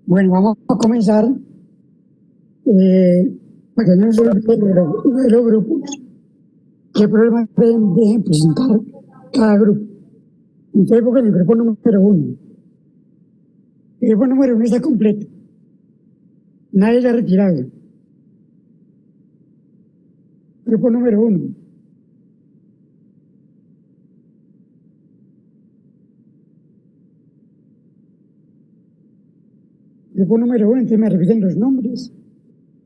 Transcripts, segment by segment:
Bueno, vamos a comenzar. Para que no se olvide de los grupos, ¿qué problemas deben presentar cada grupo? Entonces, porque el grupo número 1. El grupo número 1 está completo. Nadie se ha retirado. Grupo número 1. Grupo número 1, entonces me repiten los nombres.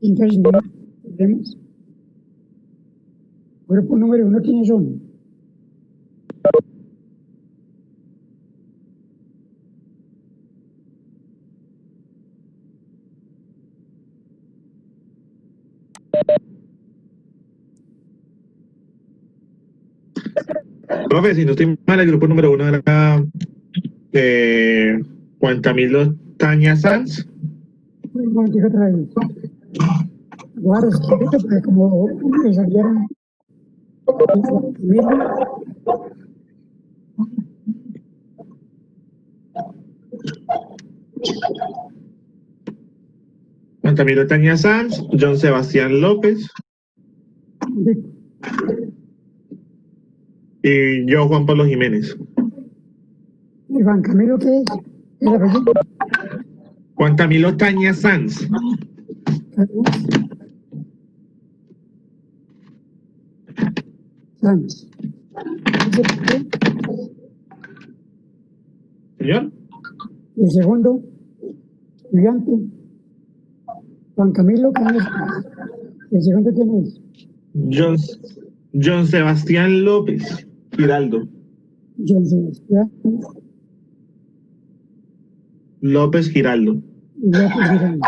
Entonces no tenemos. Grupo número 1, ¿quiénes son? Profe, si no estoy mal, el grupo número 1 era Juan Camilo Taña Sanz. Un momentito otra vez. Guarda, escrito porque como me salieron Juan Camilo Taña Sanz, John Sebastián López y yo, Juan Pablo Jiménez. ¿Y Juan Camilo qué es? ¿El apellido? Juan Camilo Taña Sanz. Sanz. ¿Señor? El segundo, estudiante, Juan Camilo, ¿quién es? El segundo, ¿quién es? John Sebastián López Giraldo. John Sebastián López Giraldo. López Giraldo.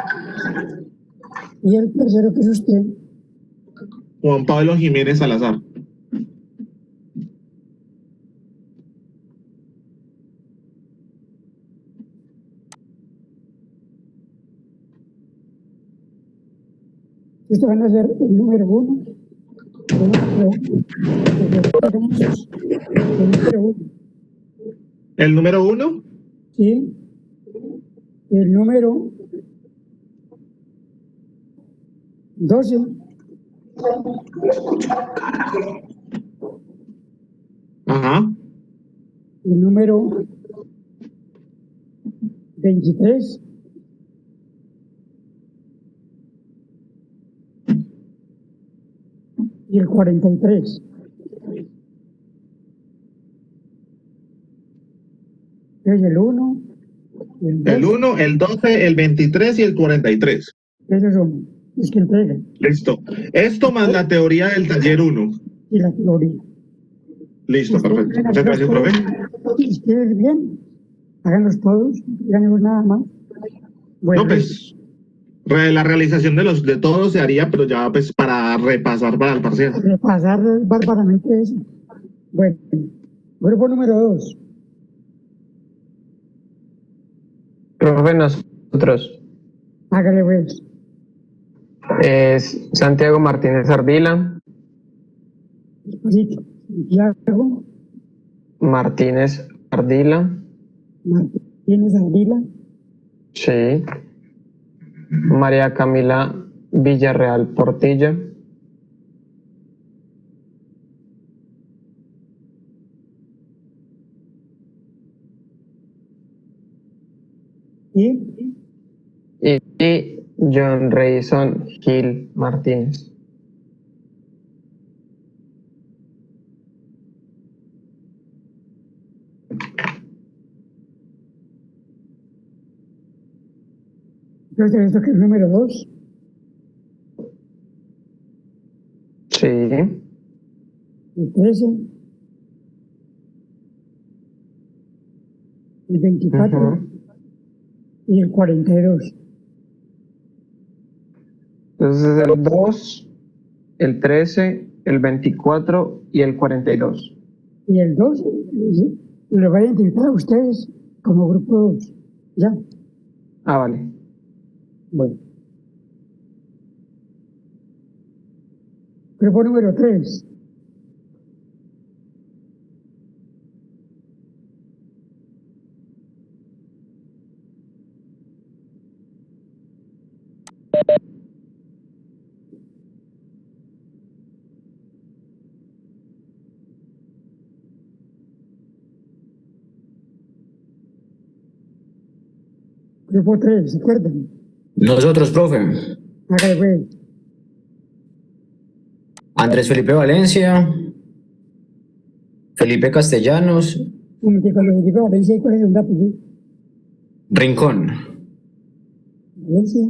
Y el tercero, que es usted, Juan Pablo Jiménez Salazar. estos van a ser el número 1, ¿El número 1? Sí. El número 12. Ajá. El número 23. Y el 43. Es el 1. El 1, el 12, el 23 y el 43. Esos son los que entregan. Listo. Esto más la teoría del taller 1. Y la teoría. Listo, perfecto. Muchas gracias, profe. Escribir bien. Háganlos todos. Ya no nada más. Bueno, No, pues la realización de todos se haría, pero ya pues para repasar para el parcial. Repasar bárbaramente eso. Bueno, grupo número 2. Profe, nosotros. Hágale pues. Es Santiago Martínez Ardila. Despacito. Santiago Martínez Ardila. Martínez Ardila. Sí. María Camila Villarreal Portilla. Y John Reyson Gil Martínez. Entonces, ¿esto que es número 2? Sí. El 13. El 24. Y el 42. Entonces el 2, el 13, el 24 y el 42. Y el 2 lo va a identificar a ustedes como grupo 2. ¿Ya? Ah, vale. Bueno. Grupo número 3. Grupo 3, ¿se acuerdan? Nosotros, profe. Hágale pues. Andrés Felipe Valencia, Felipe Castellanos, Un momentico, lo digo, Valencia, ¿cuál es el apellido? Rincón, Valencia,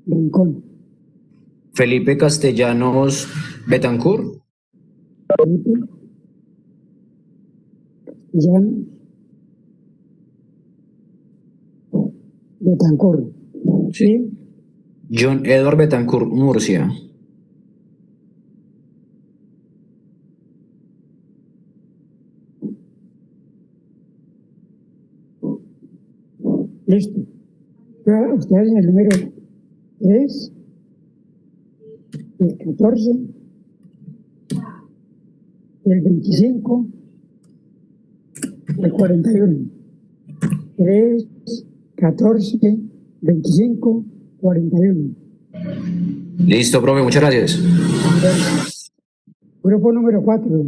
Rincón. Felipe Castellanos Betancourt, Felipe, Jan, Betancourt. Sí. John Edward Betancourt Murcia, Listo. Ya ustedes en el número 3, el 14, el 25, el 41. 3, 14, 25, 41. Listo, profe, muchas gracias. Grupo número 4.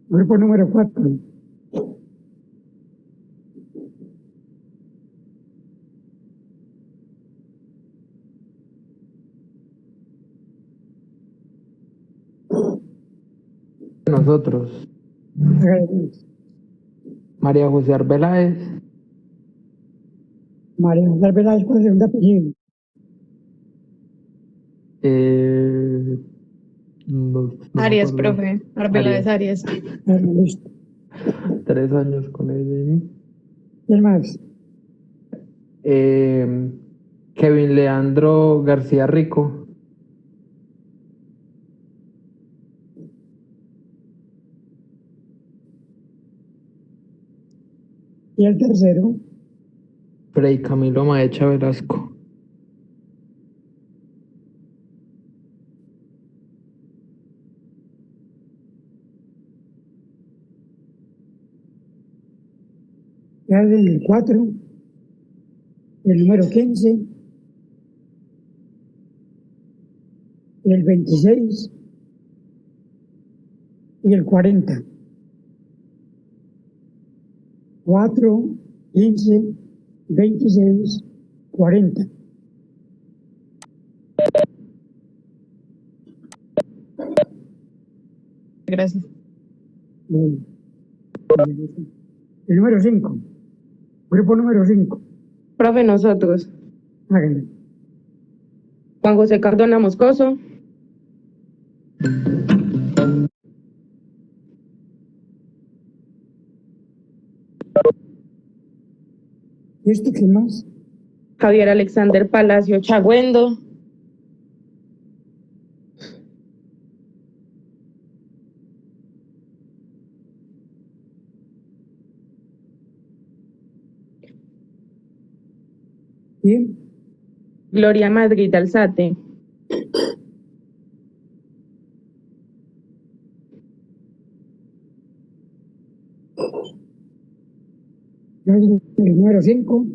Grupo número 4. Nosotros. Hágale pues. María José Arbeláez, María José Veláez, ¿cuál es el segundo apellido? no me Arias, acuerdo. profe. Arbeláez Arias. Listo. 3 años con ella. ¿Quién más? Kevin Leandro García Rico, Y el tercero, Frei Camilo Maecha Velasco. ya en el 4, el número 15, el 26 y el 40. 4, 15, 26, 40. Gracias. Bueno. El número 5. Grupo número 5. Profe, nosotros. Háganlo. Juan José Cardona Moscoso, ¿Y esto qué más? Javier Alexander Palacio Chagüendo, ¿Quién? Gloria Madrid Alzate, El número 5,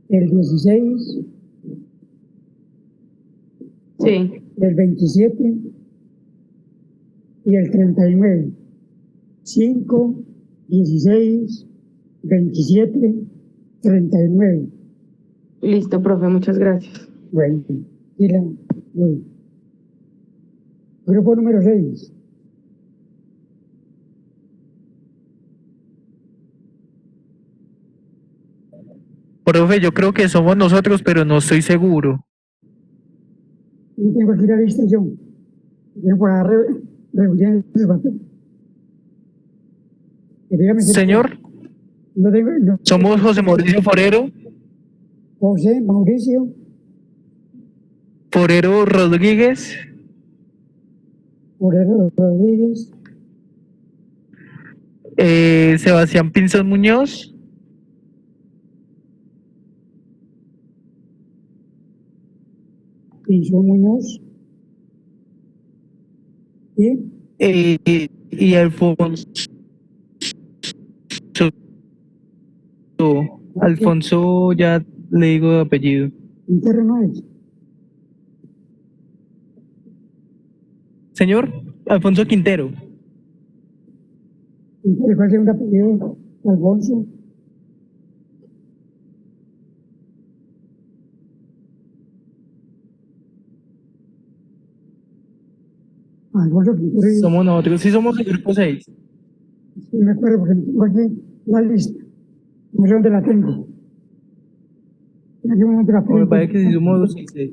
el 16, sí, el 27 y el 39. 5, 16, 27, 39. listo, profe, muchas gracias. Bueno, y bueno. Grupo número 6. Profe, yo creo que somos nosotros, pero no estoy seguro. Y tengo que ir a la lista yo. Tengo por ahí reunir el papel. Y dígame si- Señor, No tengo, no, Somos José Mauricio Forero, José, Mauricio, Forero Rodríguez, Moreno Rodríguez, Sebastián Pinzón Muñoz, Pinzón Muñoz, y y Alfonso. Alfonso, ya le digo de apellido. Quintero no es. Señor, Alfonso Quintero. Quintero, ¿cuál es el segundo apellido? Alfonso. Alfonso Quintero, Somos nosotros, sí somos el grupo 6. sí me acuerdo porque tengo aquí la lista. No sé dónde la tengo. En aquel momento la Me parece que sí tengo. somos los 6.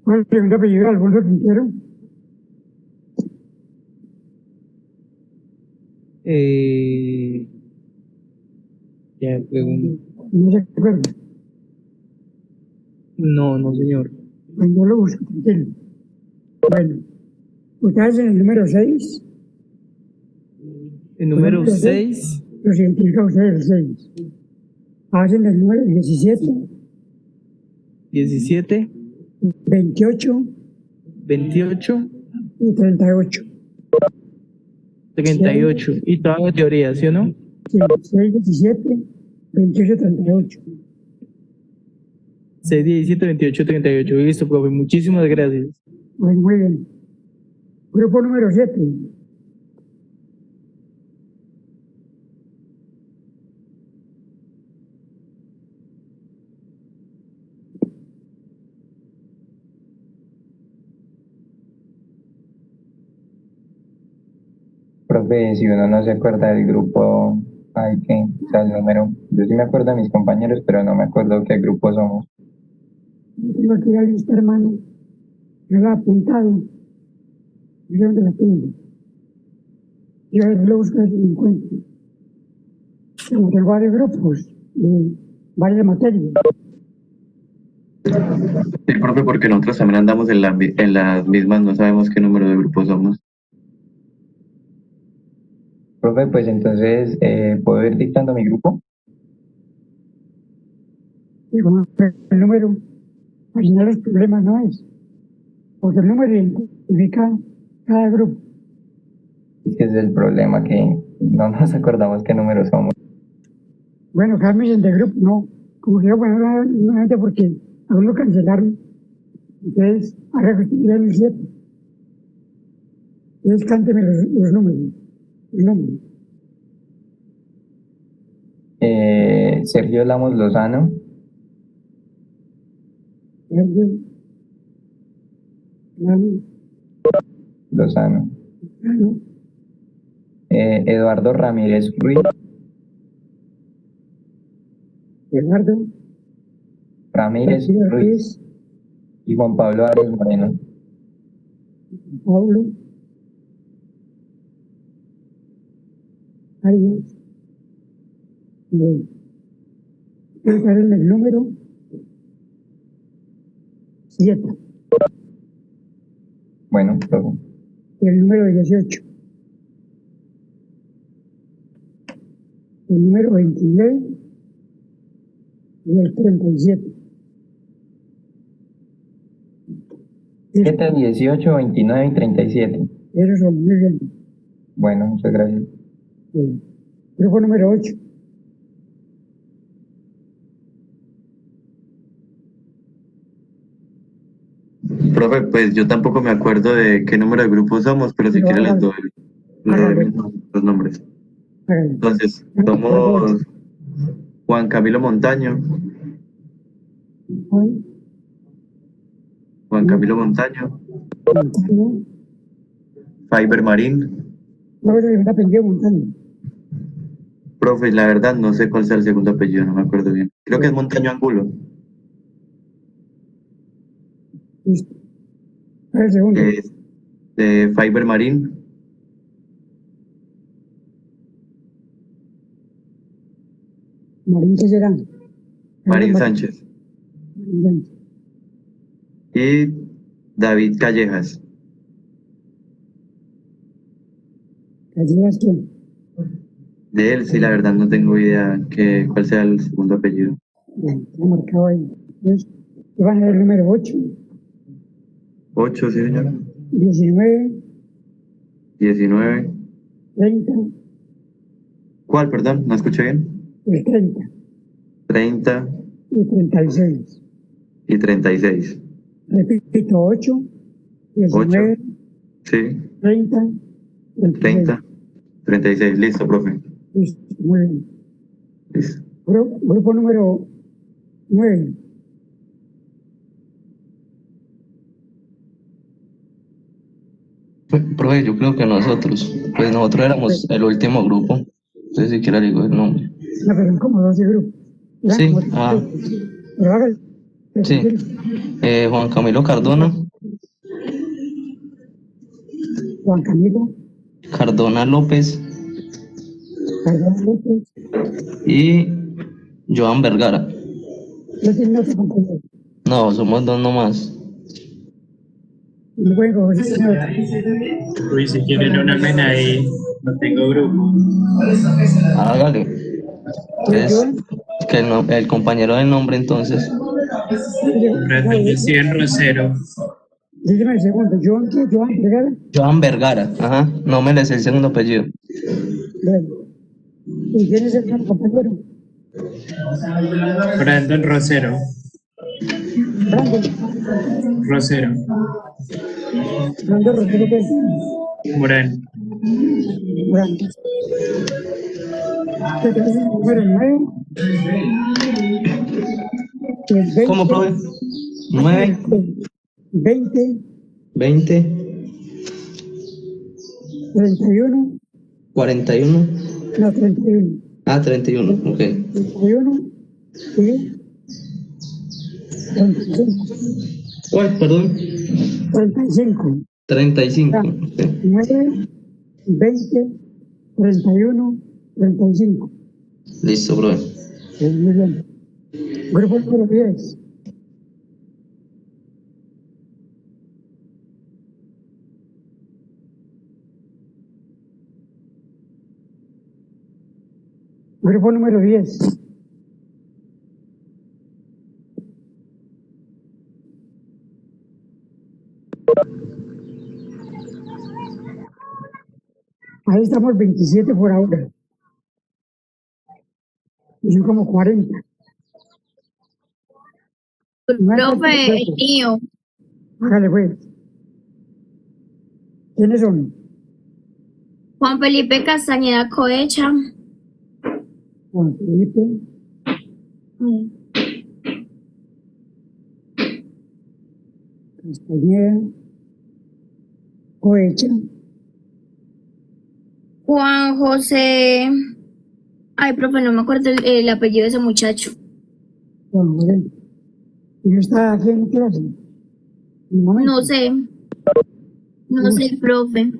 ¿Cuál es el segundo apellido de Alfonso Quintero? Ya pregunto. No se acuerda. No, no, señor. Pues yo lo busco, tranquilo. Bueno, ustedes en el número 6, El número 6, los identifica ustedes el 6. Hacen el número 17, 17, 28 28, y 38. 38. Y toda la teoría, ¿sí o no? Sí, 6, 17, 28, 38. 6, 17, 28, 38. Listo, profe. Muchísimas gracias. Bueno, muy bien. Grupo número 7. Profe, si uno no se acuerda del grupo, hay que, o sea, el número. Yo sí me acuerdo de mis compañeros, pero no me acuerdo qué grupo somos. Tengo aquí la lista, hermano. Yo la he apuntado. No sé dónde la tengo. Yo a ver, lo busco si lo encuentro. Como tengo varios grupos, varias materias. Sí, profe, porque nosotros también andamos en las mismas, no sabemos qué número de grupo somos. Profe, pues entonces, ¿puedo ir dictando mi grupo? Y como el número, al final los problemas no es. Porque el número identifica cada grupo. Es que es el problema, que no nos acordamos qué número somos. Bueno, cámbiense de grupo, no. Como quiero poner nuevamente porque algunos cancelaron. Entonces, ahora que estoy en el 7. Entonces, cánteme los números. Los números. Sergio Lamos Lozano, Sergio, Lalo, Lozano. Lalo, Eduardo Ramírez Ruiz, Eduardo, Ramírez García Ruiz Ruiz, y Juan Pablo Arias Moreno. Pablo, Arias. Bien. Quiero estar en el número 7 Bueno, profe. y el número 18. El número 26 y el 37. 7, 18, 29 y 37. Esos son muy bien. Bueno, muchas gracias. Bien. Grupo número 8. Profe, pues yo tampoco me acuerdo de qué número de grupo somos, pero si Pero quiere hágale, les hágale, doy los nombres. hágale. Entonces, Grupo 8. somos Juan Camilo Montaño, Juan, Juan Camilo Montaño, Montaño, Fiber Marín, No me el apellido Montaño. Profe, la verdad no sé cuál sea el segundo apellido, no me acuerdo bien. Creo que es Montaño Angulo. Listo. El segundo. Fiber Marín. Marín, ¿qué será? Marín Sánchez. Marín. Y David Callejas. Callejas, ¿quién? De él sí, la verdad no tengo idea cuál sea el segundo apellido. Bien, está marcado ahí. Entonces, van a ver el número 8, 8, sí, señor. 19, 19. 30, ¿Cuál, perdón? No escuché bien. el 30 30 y 36. y 36. Repito, 8, 8, 19, sí, 30, 36. 30, 36. Listo, profe. Listo, muy bien. Listo. Grupo número 9. Profe, yo creo que pues nosotros éramos el último grupo, entonces siquiera digo el nombre. No, pero como 12 grupos. Eran Sí, como 3 grupos. Pero hágale, sí. Juan Camilo Cardona, Juan Camilo, Cardona López Cardona López, y Joan Vergara. no tiene otro compañero. No, somos dos nomás. No pueden coger otro. Uy, si quieren únanme ahí, no tengo grupo. Hágale. Entonces, Joan, que el compañero del nombre entonces. Brandon Lucien Rosero. dígame el segundo. Joan, ¿qué? Joan, Vergara. Joan Vergara, ajá, no me le sé el segundo apellido. Bueno. ¿Y quién es el otro compañero? Brandon Rosero. Brandon. Rosero. Brandon Rosero, ¿qué? Morán. Brandon. Entonces, el número 9, el 20, ¿Cómo, profe? 9, 20, 20, 31, 41. no, 31. Ah, 31, ok. 31 y 35. Uy, perdón. 35. 35. Ya. Ok. 9, 20, 31, 35. Listo, profe. Muy bien. Grupo número 10. Grupo número 10. Ahí estamos 27 por ahora. Y son como 40. Profe, el mío, Hágale pues. ¿Quiénes son? Juan Felipe Castañeda Cohecha, Juan Felipe, Castañeda, Cohecha, Juan José, ay, profe, no me acuerdo el apellido de ese muchacho. Juan José. ¿Y no está aquí en clase? Un momento. No sé, profe.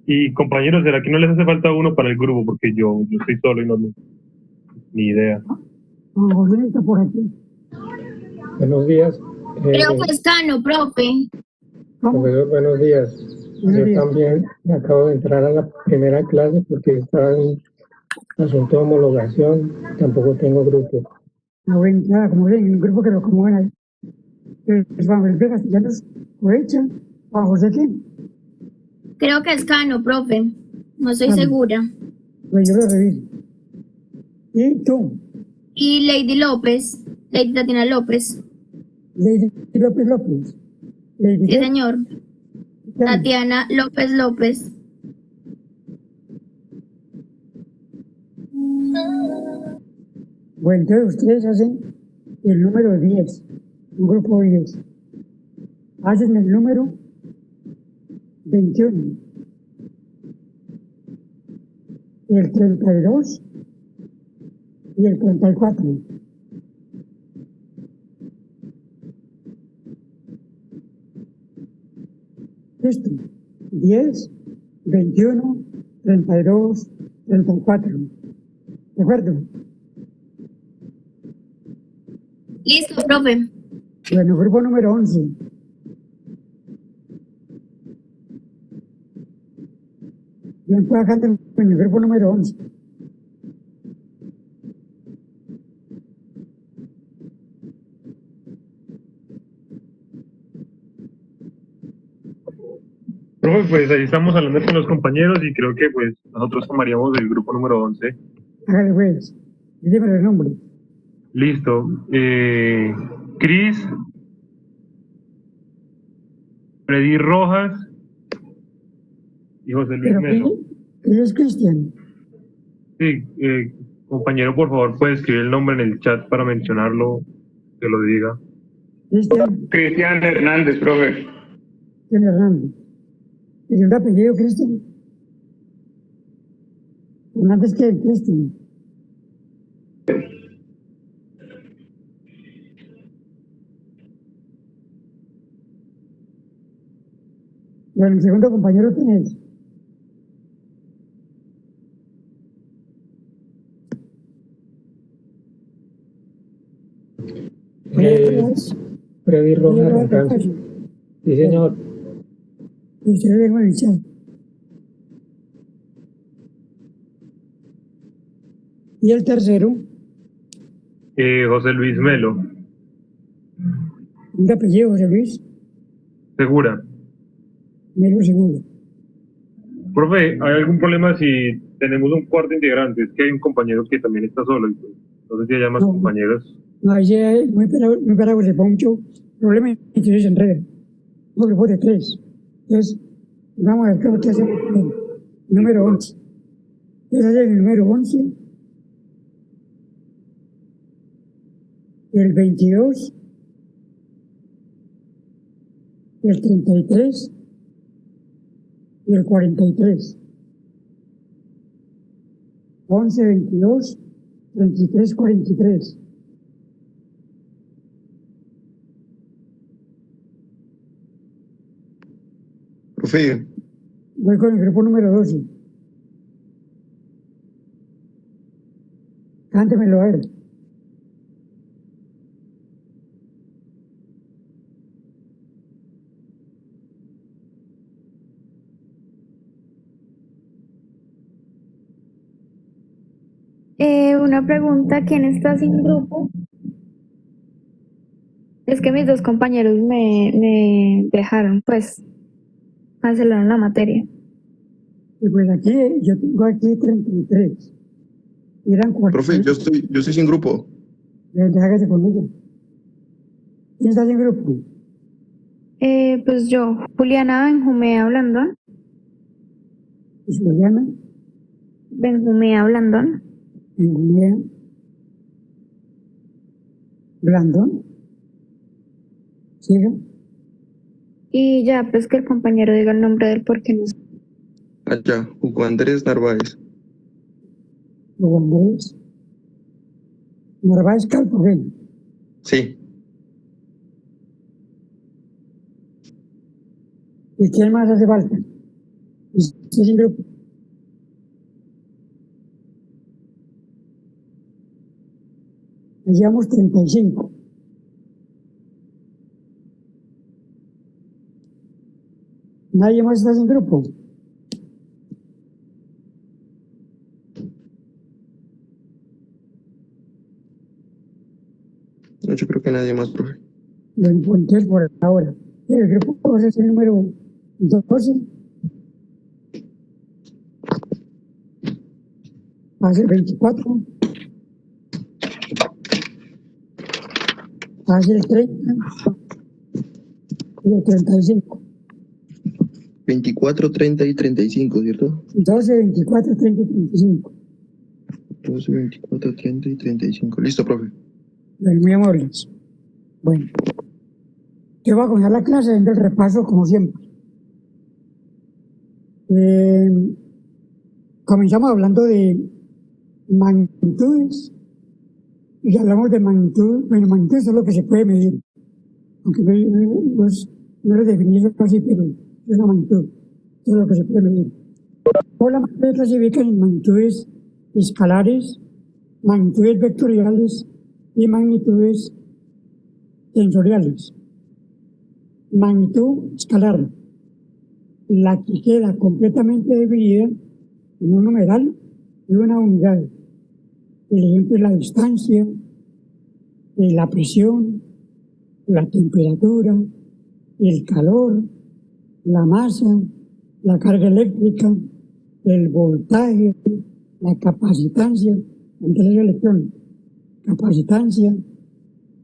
Y compañeros, ¿será que no les hace falta uno para el grupo? Porque yo estoy solo y no ni idea. Juan José está por aquí. Buenos días. Creo que es Cano, profe. Profesor, buenos días. Yo también me acabo de entrar a la primera clase porque estaba en asunto de homologación. Tampoco tengo grupo. No ven, nada, como ven, un grupo que lo acomodan ahí. Es Juan Felipe Castellanos, Cohecha, Juan José, ¿quién? Creo que es Cano, profe. No estoy segura. Pues yo lo reviso. ¿Y tú? Y Lady López, Lady Tatiana López. Lady López López. Lady Sí, señor. Tatiana López López. Bueno, entonces ustedes hacen el número 10, un grupo 10. Hacen el número 21, el 32 y el 34. Listo. 10, 21, 32, 34. ¿De acuerdo? Listo, profe. Bueno, grupo número 11. Bien, puedo acá en el grupo número 11. Profe, pues ahí estamos hablando con los compañeros y creo que pues nosotros tomaríamos el grupo número 11. Hágale pues. Dígame el nombre. Listo. Cris, Freddy Rojas y José Luis Pero Melo. ¿qué es Cristian? Sí, compañero, por favor, puede escribir el nombre en el chat para mencionarlo, que lo diga. Cristian. Cristian Hernández, profe. Cristian Hernández. ¿Y un apellido Cristian? Hernández que Cristian. Bueno, el segundo compañero, ¿quién es? Freddy Rojas Roncancio. Sí, señor. Y usted lo dejo en el chat. Y el tercero, José Luis Melo. un apellido, José Luis, Segura. Melo Seguro. Profe, ¿hay algún problema si tenemos un cuarto integrante? Es que hay un compañero que también está solo. Y pues, no sé si hay más No. compañeros. No, ahí es muy parado, se pone mucho problema y entonces se enreda. Un grupo de 3. Entonces, vamos a ver qué hacemos con el número 11. Entonces, el número 11, el 22, el 33 y el 43. 11, 22, 33, 43. Profe, Voy con el grupo número 12. Cántemelo a ver. Una pregunta, ¿quién está sin grupo? Es que mis dos compañeros me dejaron, pues, cancelaron la materia. Y pues aquí, yo tengo aquí 33. Y eran 40. profe, yo estoy sin grupo. Hágase con ella. ¿Quién está sin grupo? Pues yo, Juliana Benjumea Blandón. Y Juliana, Benjumea Blandón. Benjumea, Blandón. Siga. Y ya, pues que el compañero diga el nombre del por qué no. Allá, Hugo Andrés Narváez. Hugo Andrés. Narváez Calpogén. Sí. ¿Y quién más hace falta? ¿Está sin grupo? Llevamos 35. ¿Nadie más está sin grupo? No, yo creo que nadie más, profe. Lo encontré por ahora. El grupo es el número 12. Hace 24. Hace el 30. Y el 35. 24, 30 y 35, ¿cierto? 12, 24, 30 y 35. 12, 24, 30 y 35. Listo, profe. Muy amables. Bueno. Yo voy a comenzar la clase dando el repaso como siempre. Comenzamos hablando de magnitudes y hablamos de magnitud. Bueno, magnitudes es lo que se puede medir, aunque no lo definimos así, pero es una magnitud, es lo que se puede medir. Todas las magnitudes se clasifican en magnitudes escalares, magnitudes vectoriales y magnitudes tensoriales. Magnitud escalar, la que queda completamente dividida en un numeral y una unidad. El ejemplo es la distancia, la presión, la temperatura, el calor, la masa, la carga eléctrica, el voltaje, la capacitancia, entre los electrones, capacitancia,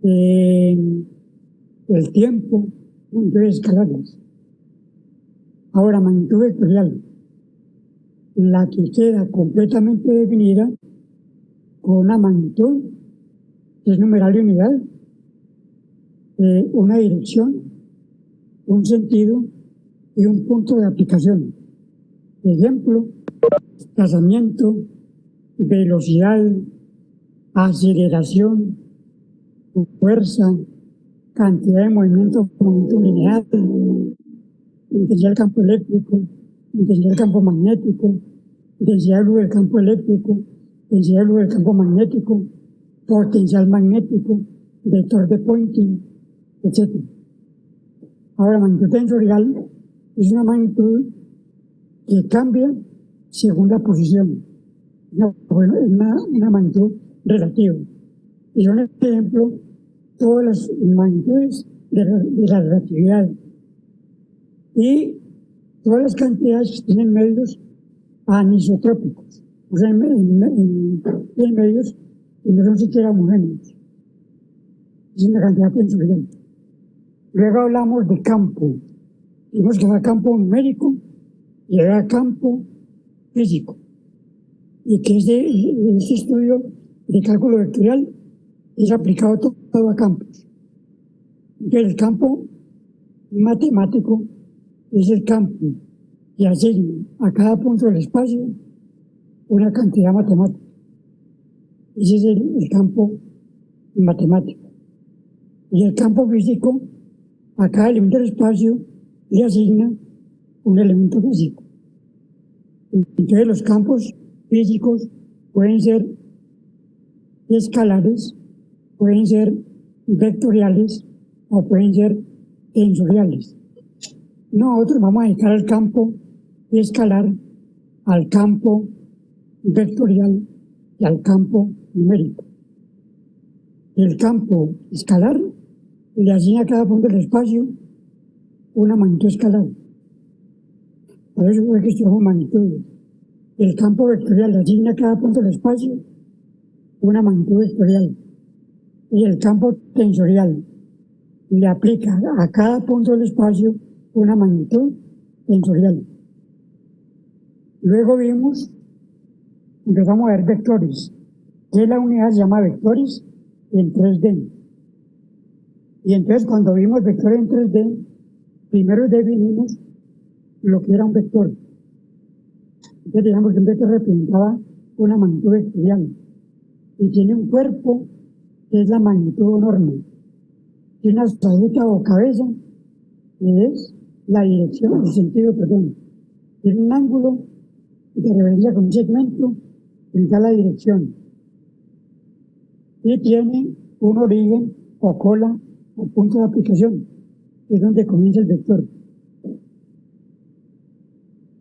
el tiempo, magnitudes escalares. Ahora, magnitud vectorial, la que queda completamente definida con una magnitud, que es numeral y unidad, una dirección, un sentido y un punto de aplicación. Ejemplo, desplazamiento, velocidad, aceleración, fuerza, cantidad de movimiento lineal, intensidad del campo eléctrico, intensidad del campo magnético, intensidad de luz del campo eléctrico, intensidad de luz del campo magnético, potencial magnético, vector de Poynting, etc. Ahora, magnitud tensorial es una magnitud que cambia según la posición. Es una magnitud relativa. Y son, por ejemplo, todas las magnitudes de la relatividad y todas las cantidades que tienen medios anisotrópicos, o sea, en medios que no son siquiera homogéneos. Es una cantidad tensorial. Luego hablamos de campo. Vimos que era campo numérico y era campo físico. Y que este estudio de cálculo vectorial es aplicado todo a campos. Entonces, el campo matemático es el campo que asigna a cada punto del espacio una cantidad matemática. Ese es el campo matemático. Y el campo físico, a cada elemento del espacio le asigna un elemento físico. Entonces, los campos físicos pueden ser escalares, pueden ser vectoriales o pueden ser tensoriales. Nosotros vamos a dedicar al campo escalar, al campo vectorial y al campo numérico. El campo escalar le asigna a cada punto del espacio una magnitud escalar. Por eso es que estudiamos magnitudes. El campo vectorial le asigna a cada punto del espacio una magnitud vectorial. Y el campo tensorial le aplica a cada punto del espacio una magnitud tensorial. Luego empezamos a ver vectores, que la unidad se llama vectores en 3D. Y entonces cuando vimos vectores en 3D, primero definimos lo que era un vector. Entonces digamos que un vector representaba una magnitud vectorial y tiene un cuerpo que es la magnitud normal. Tiene una salita o cabeza que es la dirección, el sentido, perdón. Tiene un ángulo de referencia con un segmento que da la dirección. Y tiene un origen o cola o punto de aplicación, que es donde comienza el vector.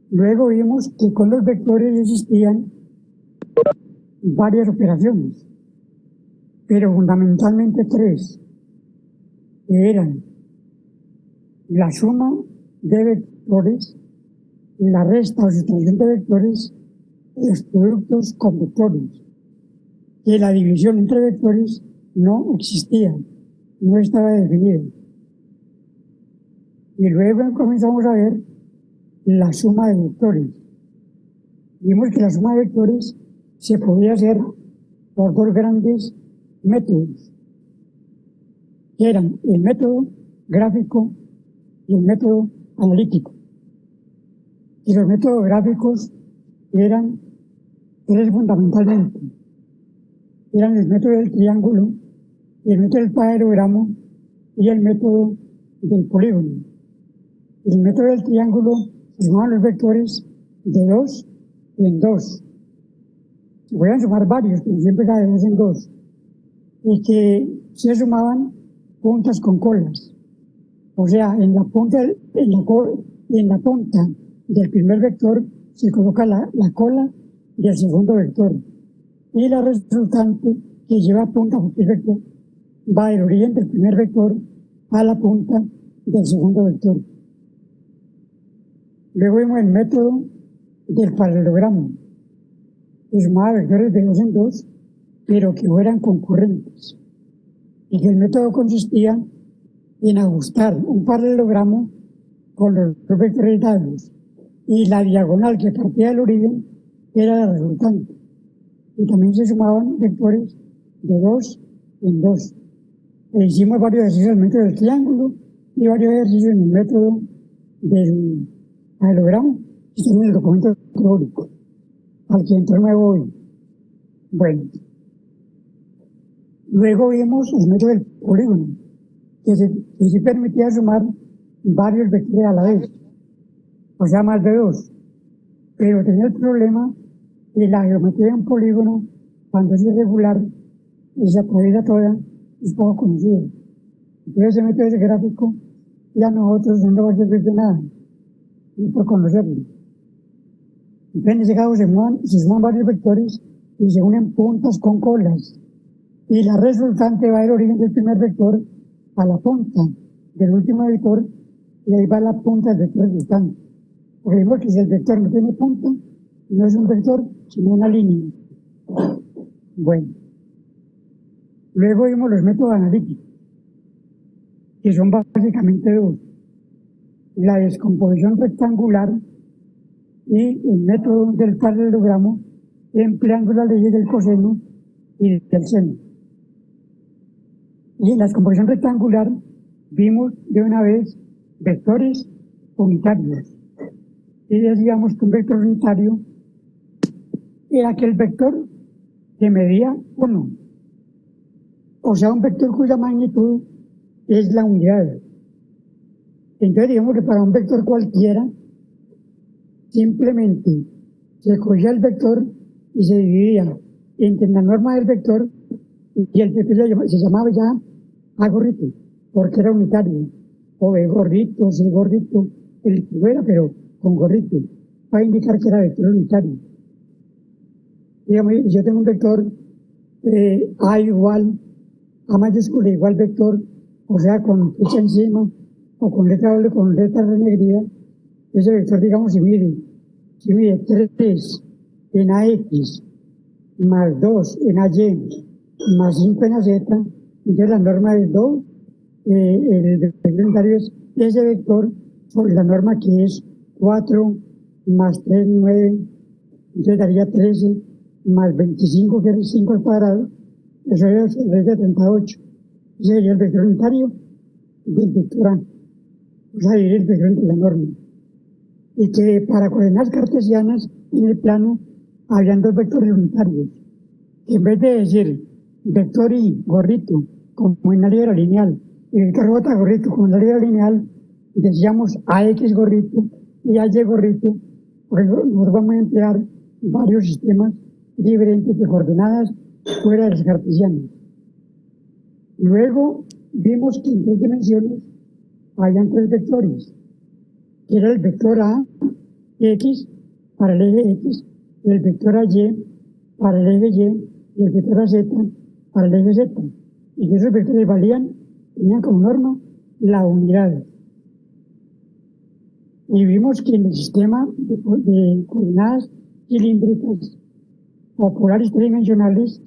Luego vimos que con los vectores existían varias operaciones, pero fundamentalmente tres, que eran la suma de vectores, la resta o sustracción de vectores y los productos con vectores. Que la división entre vectores no existía, no estaba definida. Y luego comenzamos a ver la suma de vectores. Vimos que la suma de vectores se podía hacer por dos grandes métodos, que eran el método gráfico y el método analítico. Y los métodos gráficos eran tres fundamentalmente. Eran el método del triángulo, el método del paralelogramo y el método del polígono. El método del triángulo se sumaban los vectores de 2 en 2. Se podían sumar varios, pero siempre era de 2 en 2. Y que se sumaban puntas con colas. O sea, en la punta del primer vector se coloca la cola del segundo vector. Y la resultante que lleva punta por el vector va del origen del primer vector a la punta del segundo vector. Luego vimos el método del paralelogramo, que sumaba vectores de 2 en 2, pero que fueran concurrentes. Y que el método consistía en ajustar un paralelogramo con los dos vectores dados, y la diagonal que partía del origen era la resultante. Y también se sumaban vectores de 2 en 2. E hicimos varios ejercicios en el método del triángulo y varios ejercicios en el método del paralelogramo, y también en el documento teórico, al que entonces me voy. Bueno, luego vimos el método del polígono, que sí permitía sumar varios vectores a la vez, o sea, más de 2, pero tenía el problema de la geometría de un polígono, cuando es irregular y se atraviesa toda, es poco conocido. Entonces ese método ese gráfico ya nosotros no nos va a servir de nada, ni por conocerlo. Entonces en ese caso se suman varios vectores y se unen puntas con colas, y la resultante va del origen del primer vector a la punta del último vector, y ahí va la punta del vector resultante. Porque vemos que si el vector no tiene punta, no es un vector, sino una línea. Bueno, luego vimos los métodos analíticos, que son básicamente dos: la descomposición rectangular y el método del paralelogramo, empleando las leyes del coseno y del seno. Y en la descomposición rectangular vimos de una vez vectores unitarios. Y decíamos que un vector unitario era aquel vector que medía 1. O sea, un vector cuya magnitud es la unidad. Entonces digamos que para un vector cualquiera, simplemente se cogía el vector y se dividía entre la norma del vector, y el vector se llamaba ya A gorrito, porque era unitario, o B gorrito, C gorrito, el que fuera, pero con gorrito, para indicar que era vector unitario. Digamos, yo tengo un vector A igual, A mayúscula igual vector, o sea, con flecha encima, o con letra doble, con letra renegrida. Ese vector, digamos, si mide 3 en AX, más 2 en AY, más 5 en AZ, entonces la norma es 2, el vector unitario es ese vector sobre la norma que es 4 más 3, 9, entonces daría 13, más 25, que es 5 al cuadrado, eso es el de 38. Ese sería el vector unitario del vector A, o sea, dividir el vector entre la norma. Y que para coordenadas cartesianas en el plano habían dos vectores unitarios, que en vez de decir vector I gorrito como en la libra lineal y vector J gorrito como en la libra lineal, decíamos AX gorrito y AY gorrito, porque nos vamos a emplear varios sistemas diferentes de coordenadas fuera de las cartesianas. Luego vimos que en 3 dimensiones habían 3 vectores, que era el vector A, X, para el eje X, el vector AY para el eje Y, y el vector AZ para el eje Z. Y que esos vectores tenían como norma la unidad. Y vimos que en el sistema de coordenadas cilíndricas o polares tridimensionales,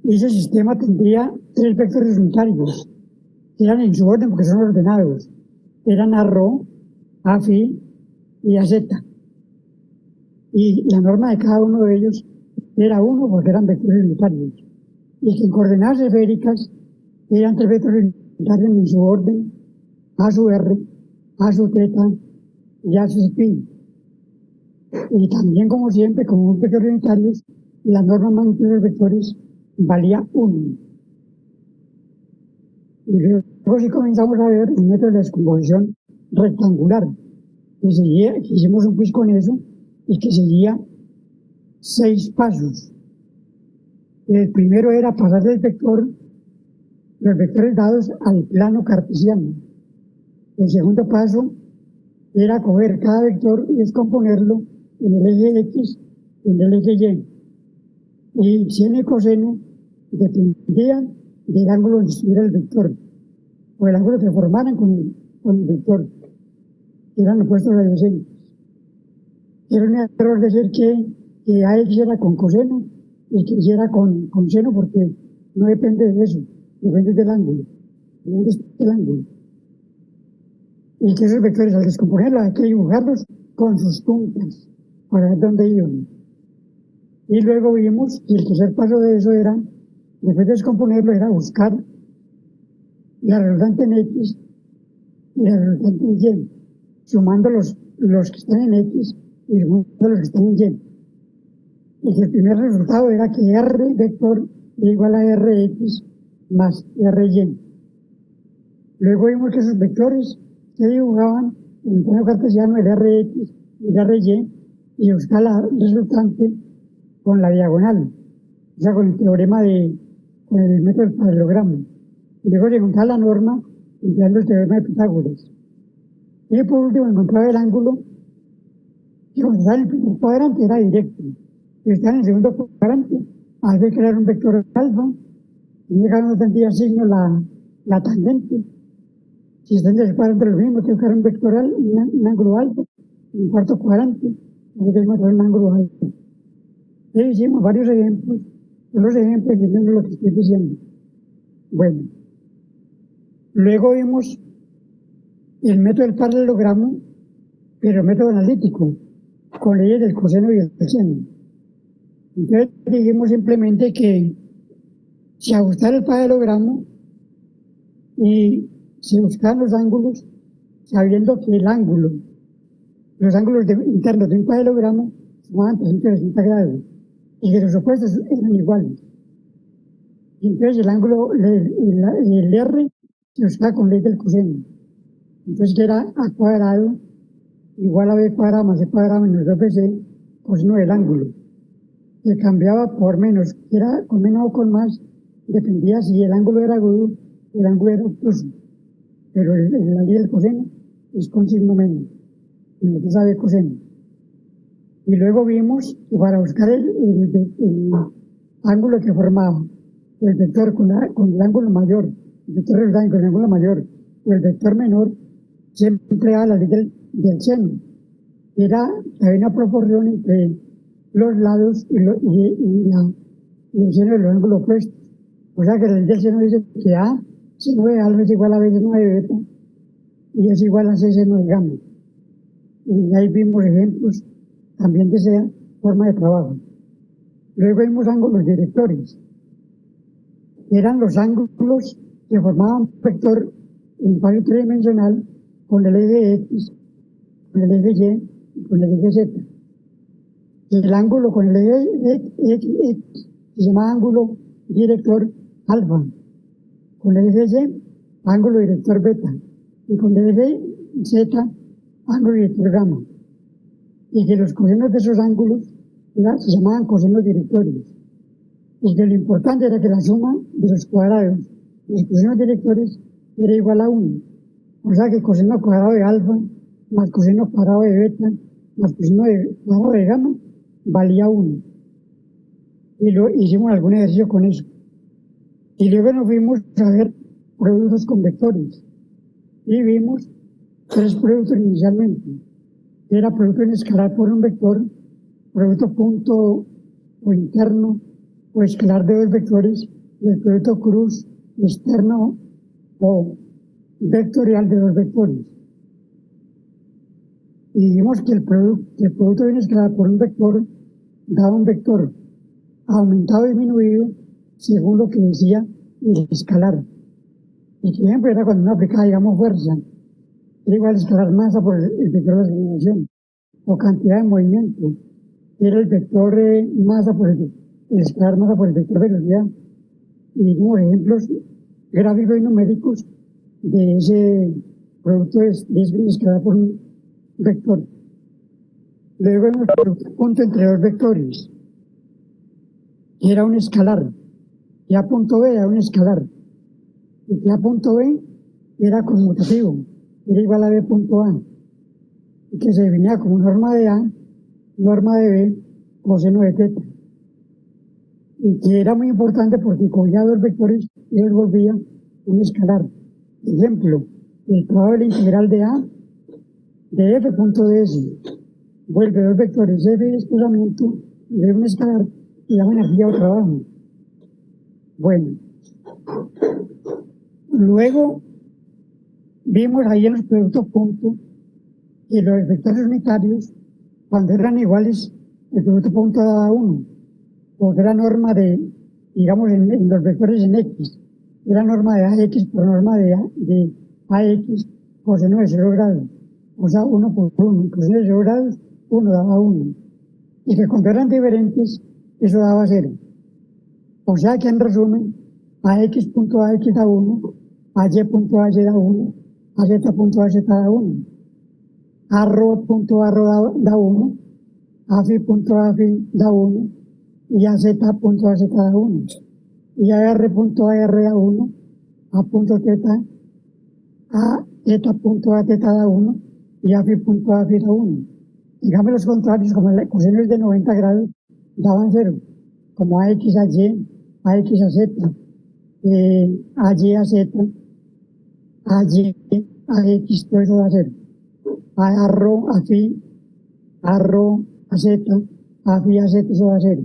ese sistema tendría 3 vectores unitarios, que eran en su orden porque son ordenados. Eran ARO, AFI y AZ. Y la norma de cada uno de ellos era 1 porque eran vectores unitarios. Y que en coordenadas esféricas eran 3 vectores unitarios en su orden: A sub R, A sub θ ya su pi. Y también, como siempre, como un vector unitario, la norma magnitud de los vectores valía 1. Y luego sí comenzamos a ver el método de descomposición rectangular, que hicimos un quiz con eso y que seguía 6 pasos. El primero era pasar los vectores dados al plano cartesiano. El segundo paso era coger cada vector y descomponerlo en el eje X y en el eje Y. Y sin el coseno dependía del ángulo donde estuviera el vector, o el ángulo que formaran con el vector, que eran opuestos adyacentes. Era un error decir que AX era con coseno y que Y era con seno, porque no depende de eso, depende del ángulo. ¿Dónde está el ángulo? Y que esos vectores, al descomponerlos, hay que dibujarlos con sus puntas para ver dónde iban. Y luego vimos que el tercer paso de eso era, después de descomponerlo, era buscar la resultante en X y la resultante en Y, sumando los que están en X y sumando los que están en Y. Y que el primer resultado era que R vector es igual a Rx más Ry. Luego vimos que esos vectores se dibujaban en el plano cartesiano, el Rx y el Ry, y buscar la resultante con la diagonal, o sea, con el teorema con el método del paralelogramo. Y luego se encontraba la norma empleando el teorema de Pitágoras. Y por último encontraba el ángulo que cuando estaba en el primer cuadrante era directo. Si está en el segundo cuadrante, hay que crear un vector alfa, y cada uno tendría signo la tangente. Si está en el cuadrante lo mismo, tengo que crear un vectoral, un ángulo alfa, en el cuarto cuadrante, hay que encontrar un ángulo alfa. Y hicimos varios ejemplos, los ejemplos entendiendo lo que estoy diciendo. Bueno, luego vimos el método del paralelogramo, pero el método analítico, con leyes del coseno y del seno. Entonces dijimos simplemente que si ajustar el paralelogramo y se buscan los ángulos, sabiendo que los ángulos internos de un paralelogramo sumaban 360 grados y que los opuestos eran iguales. Y entonces el ángulo, el R, se buscaba con ley del coseno. Entonces que era A cuadrado igual a B cuadrado más C cuadrado menos 2BC, coseno del ángulo. Que cambiaba por menos, que era con menos o con más, dependía si el ángulo era agudo, el ángulo era obtuso. Pero la ley del coseno es con signo menos, en lo que sabe coseno. Y luego vimos que para buscar el ángulo que formaba el vector con el ángulo mayor, el vector resultante con el ángulo mayor, o el vector menor, siempre era la ley del seno. Había una proporción entre los lados y el seno de los ángulos opuestos. O sea que la ley del seno dice que A seno de alfa es igual a B seno de beta y es igual a C seno de gamma. Y ahí vimos ejemplos también de esa forma de trabajo. Luego vimos ángulos directores. Eran los ángulos que formaban un vector en espacio tridimensional con el eje X, con el eje Y y con el eje Z. El ángulo con el eje X se llama ángulo director alfa, con el eje Y, ángulo director beta, y con el eje Z, ángulo director gamma. Y que los cosenos de esos ángulos se llamaban cosenos directores. Y que lo importante era que la suma de los cuadrados de los cosenos directores era igual a 1. O sea que coseno cuadrado de alfa más coseno cuadrado de beta más coseno cuadrado de gamma valía 1. Y luego hicimos algún ejercicio con eso. Y luego nos fuimos a ver productos con vectores. Y vimos 3 productos inicialmente. Era producto en escalar por un vector, producto punto o interno o escalar de 2 vectores, y el producto cruz externo o vectorial de 2 vectores. Y dijimos que el producto en escalar por un vector daba un vector aumentado o disminuido según lo que decía el escalar. Y por ejemplo era cuando uno aplicaba, digamos, fuerza, era igual a escalar masa por el vector de aceleración, o cantidad de movimiento, era el vector masa por el escalar masa por el vector velocidad. Y dimos ejemplos gráficos y numéricos de ese producto de escalar por un vector. Luego hemos producido un punto entre dos vectores, que era un escalar, y a punto B era un escalar, y que a punto B era conmutativo, era igual a B punto A, y que se definía como norma de A, norma de B, coseno de teta. Y que era muy importante porque cogía dos vectores y los volvía un escalar. Ejemplo, el trabajo de la integral de A de f punto ds vuelve dos vectores f de desplazamiento de un escalar y llama energía o trabajo. Bueno, luego vimos ahí en los productos punto que los vectores unitarios, cuando eran iguales, el producto punto daba 1, porque era norma de, digamos, en los vectores en x, era norma de ax por norma de ax coseno de 0 grados, o sea, 1 por 1, coseno de 0 grados, 1 daba 1, y que cuando eran diferentes, eso daba 0. O sea que en resumen, ax punto ax da 1, ay punto ay da 1, az punto az da 1, arro punto arro da 1, afi punto afi da 1, y az punto az da 1, y ar punto ar da 1, a punto teta, a eta punto a teta da 1, y afi punto afi da 1. Digamos los contrarios, como el coseno es de 90 grados, daban 0, como ax a y, ax a z, ay a z, ay a x, todo eso da 0. Arro a fi, arro a z, afi a z, eso da 0.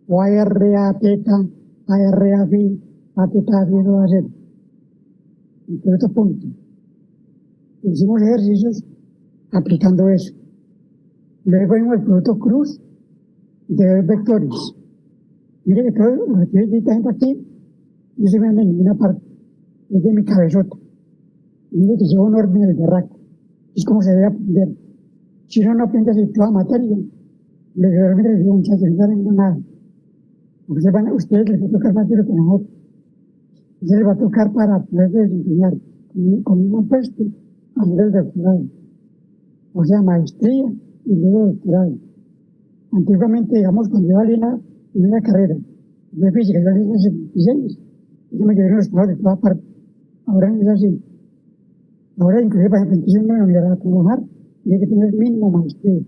O ar a teta, ar a fi, a teta a fi, eso da 0. En otro punto. Hicimos ejercicios aplicando eso. Luego vimos el producto cruz de dos vectores. Mire que todo lo que tiene esta gente aquí, no se ve en ninguna parte, es de mi cabezota. Mire que lleva un orden del berraco. Es como se debe aprender. Si uno no aprende así toda materia, le digo muchachos, no saben nada. Porque ustedes les va a tocar más de lo que nosotros. Ustedes les va a tocar para poder desempeñar con un puesto a nivel de doctorado. O sea, maestría y luego doctorado. Antiguamente, digamos, cuando yo salí en una carrera de física, yo salí en el 76, yo me llevé los trabajos de toda parte. Ahora no es así. Ahora, inclusive, para empezar una universidad a trabajar, tiene que tener mínimo maestría.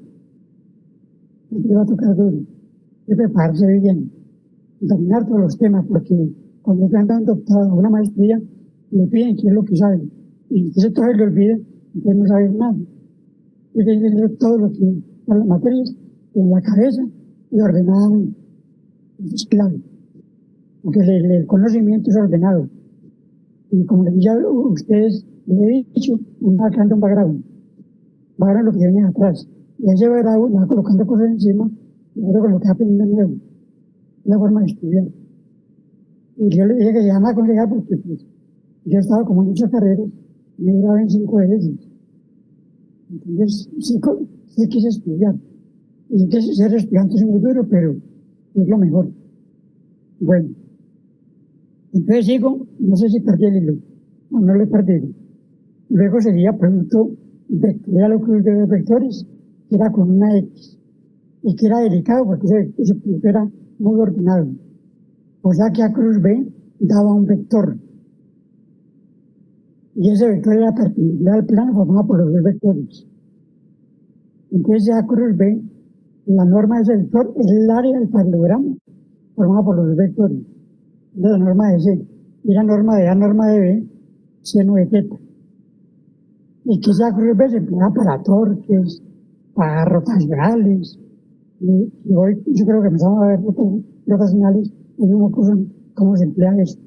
Entonces va a tocar duro. Y prepararse bien. Dominar todos los temas, porque cuando están dando doctorado o una maestría, le piden qué es lo que saben. Y si todo se le olvida, entonces no saben nada. Y tiene que tener todo lo que son las materias en la cabeza y ordenadamente. Eso es clave. Porque el conocimiento es ordenado. Y como les ya ustedes les he dicho, uno va creando un background. Background lo que viene atrás. Y ese background va colocando cosas encima y luego con lo que aprendiendo nuevo. Es la forma de estudiar. Y yo le dije que se llama aconsejar porque pues, yo he estado como en muchas carreras y me grabé en 5 de ellas. Entonces, sí quise estudiar. Y entonces ser estudiante es muy duro, pero es lo mejor. Bueno, entonces sigo, no sé si perdí el hilo, o no lo he perdido. Luego sería producto vectorial o cruz de vectores, que era con una X, y que era delicado porque ese producto era muy ordenado. O sea que a cruz B daba un vector. Y ese vector era perpendicular al plano formado por los dos vectores. Entonces a cruz B, la norma de ese vector es el área del paralelogramo formado por los dos vectores. Es la norma de C. Y la norma de A, norma de B, seno de teta. Y que esa cruz B se emplea para torques, para rotacionales. Y hoy yo creo que empezamos a ver rotacionales en un curso cómo se emplea eso.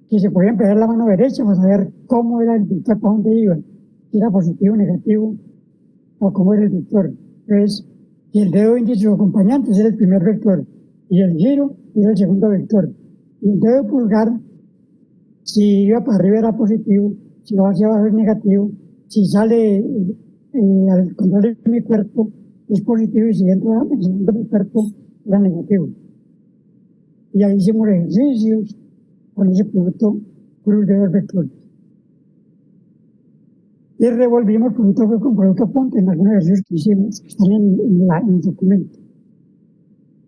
Que se podía emplear la mano derecha para saber cómo era el vector, para dónde iba, si era positivo, negativo, o cómo era el vector. Entonces, y el dedo índice o acompañante era el primer vector, y el giro era el segundo vector. Y el dedo pulgar, si iba para arriba era positivo, si iba hacia abajo era negativo, si sale al contrario de mi cuerpo es positivo y si entra en el segundo de mi cuerpo era negativo. Y ahí hicimos ejercicios con ese producto cruz de dos vectores. Y revolvimos producto con producto punto en algunos ejercicios que hicimos, que están en el documento.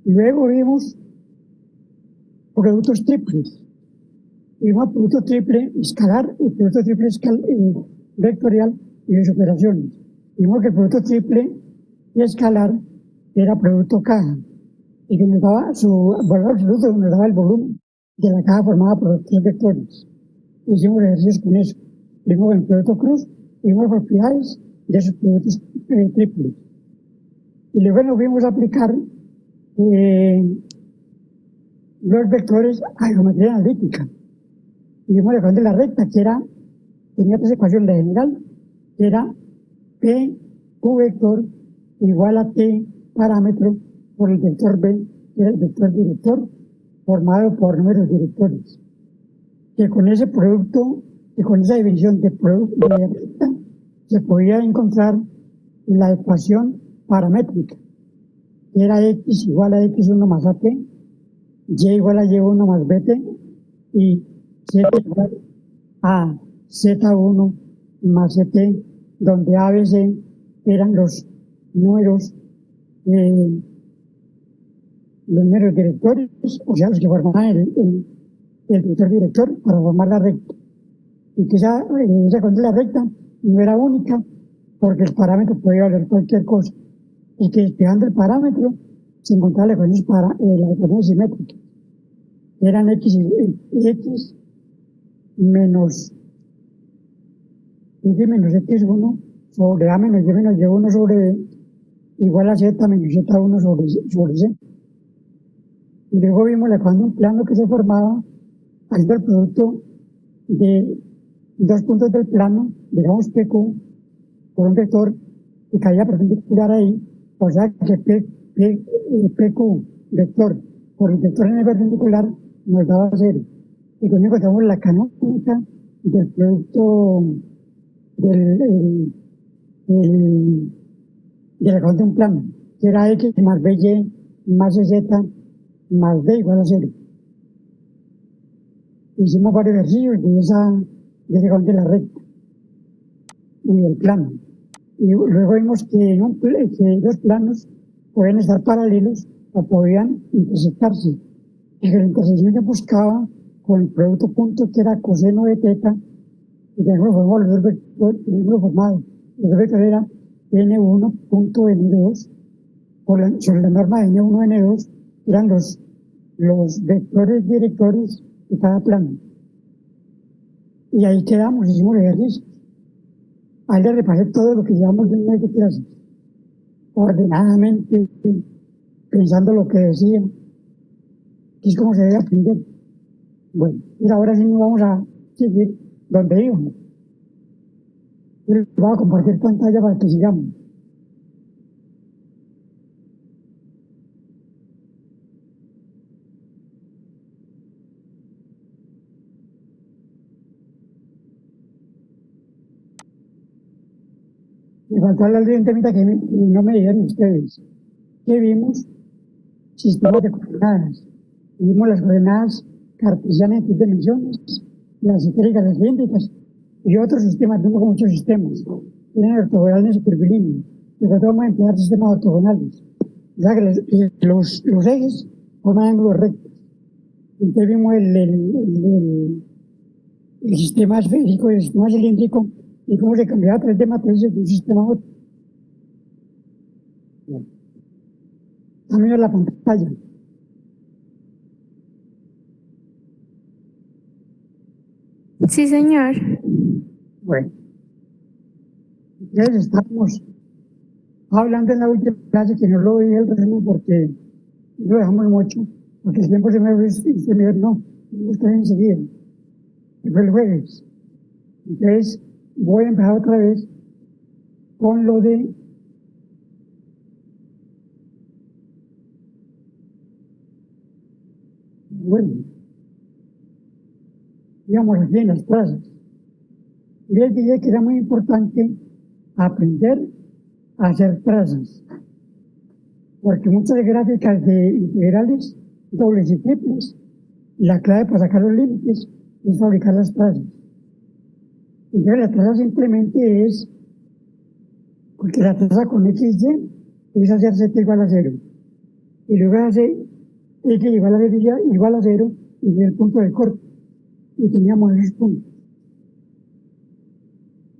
Y luego vimos productos triples. Vimos producto triple escalar y producto triple vectorial y sus operaciones. Vimos que el producto triple y escalar era producto caja y que nos daba su valor absoluto, nos daba el volumen de la caja formada por los tres vectores. Hicimos ejercicios con eso. Vimos el producto cruz y vimos propiedades de esos productos triples. Y luego nos vimos aplicar los vectores a geometría analítica. Y vimos la ecuación de la recta, que tenía tres ecuaciones de general, que era P, Q vector, igual a T parámetro por el vector B, que era el vector director, formado por números directores. Que con ese producto, y con esa división de recta, se podía encontrar la ecuación paramétrica, que era X igual a X1 más AT, Y igual a Y1 más BT, y Z igual a Z1 más CT, donde A, B, C eran los números directores, o sea, los que formaban el vector director para formar la recta. Y que esa ecuación de la recta no era única, porque el parámetro podía valer cualquier cosa. Y que despejando el parámetro se encontraba la ecuación simétrica. Eran X menos X1 sobre A menos Y1 sobre B igual a Z menos Z1 sobre C. Y luego vimos la ecuación de un plano que se formaba haciendo el producto de dos puntos del plano, digamos PQ, por un vector que caía perpendicular ahí, o sea que PQ vector por el vector en el perpendicular nos daba 0. Y con eso encontramos la canónica del producto de la ecuación de un plano, que era X más BY más Z más D igual a 0. Hicimos varios ejercicios de esa ecuación de la recta y del plano. Y luego vimos que dos planos pueden estar paralelos o podían intersectarse. Y que la intersección se buscaba con el producto punto que era coseno de teta, y que luego formamos los dos vectores, formados. El vector era N1.N2, sobre la norma de N1, N2, eran los vectores directores de cada plano. Y ahí quedamos, hicimos ejercicios. Ahí le repasé todo lo que llevamos de un mes de clases, ordenadamente, pensando lo que decía, que es como se debe aprender. Bueno, y ahora sí nos vamos a seguir donde íbamos. Yo les voy a compartir pantalla para que sigamos. Me faltó hablar de un temita que no me dijeron ustedes. ¿Qué vimos? Sistemas de coordenadas. Vimos las coordenadas cartesianas en 3 dimensiones, las esféricas, las cilíndricas, y otros sistemas. Tengo muchos sistemas. Tienen ortogonales y curvilíneos. Y nosotros vamos a emplear sistemas ortogonales. O sea que los ejes forman ángulos rectos. Entonces vimos el sistema esférico y el sistema cilíndrico y cómo se cambiaba 3D matrices de un sistema a otro. También en la pantalla. Sí, señor. Bueno, entonces estamos hablando en la última clase, que no lo vi el resumen porque lo dejamos mucho, porque el tiempo se me no, ustedes enseguida. Y fue el jueves. Entonces voy a empezar otra vez con lo de bueno, digamos aquí en las clases. Y les dije que era muy importante aprender a hacer trazas, porque muchas gráficas de integrales, dobles y triples, la clave para sacar los límites es fabricar las trazas. Entonces la traza simplemente es, porque la traza con XY es hacer Z igual a 0. Y luego hace X igual a Z igual a 0 y es el punto del corte. Y teníamos esos puntos.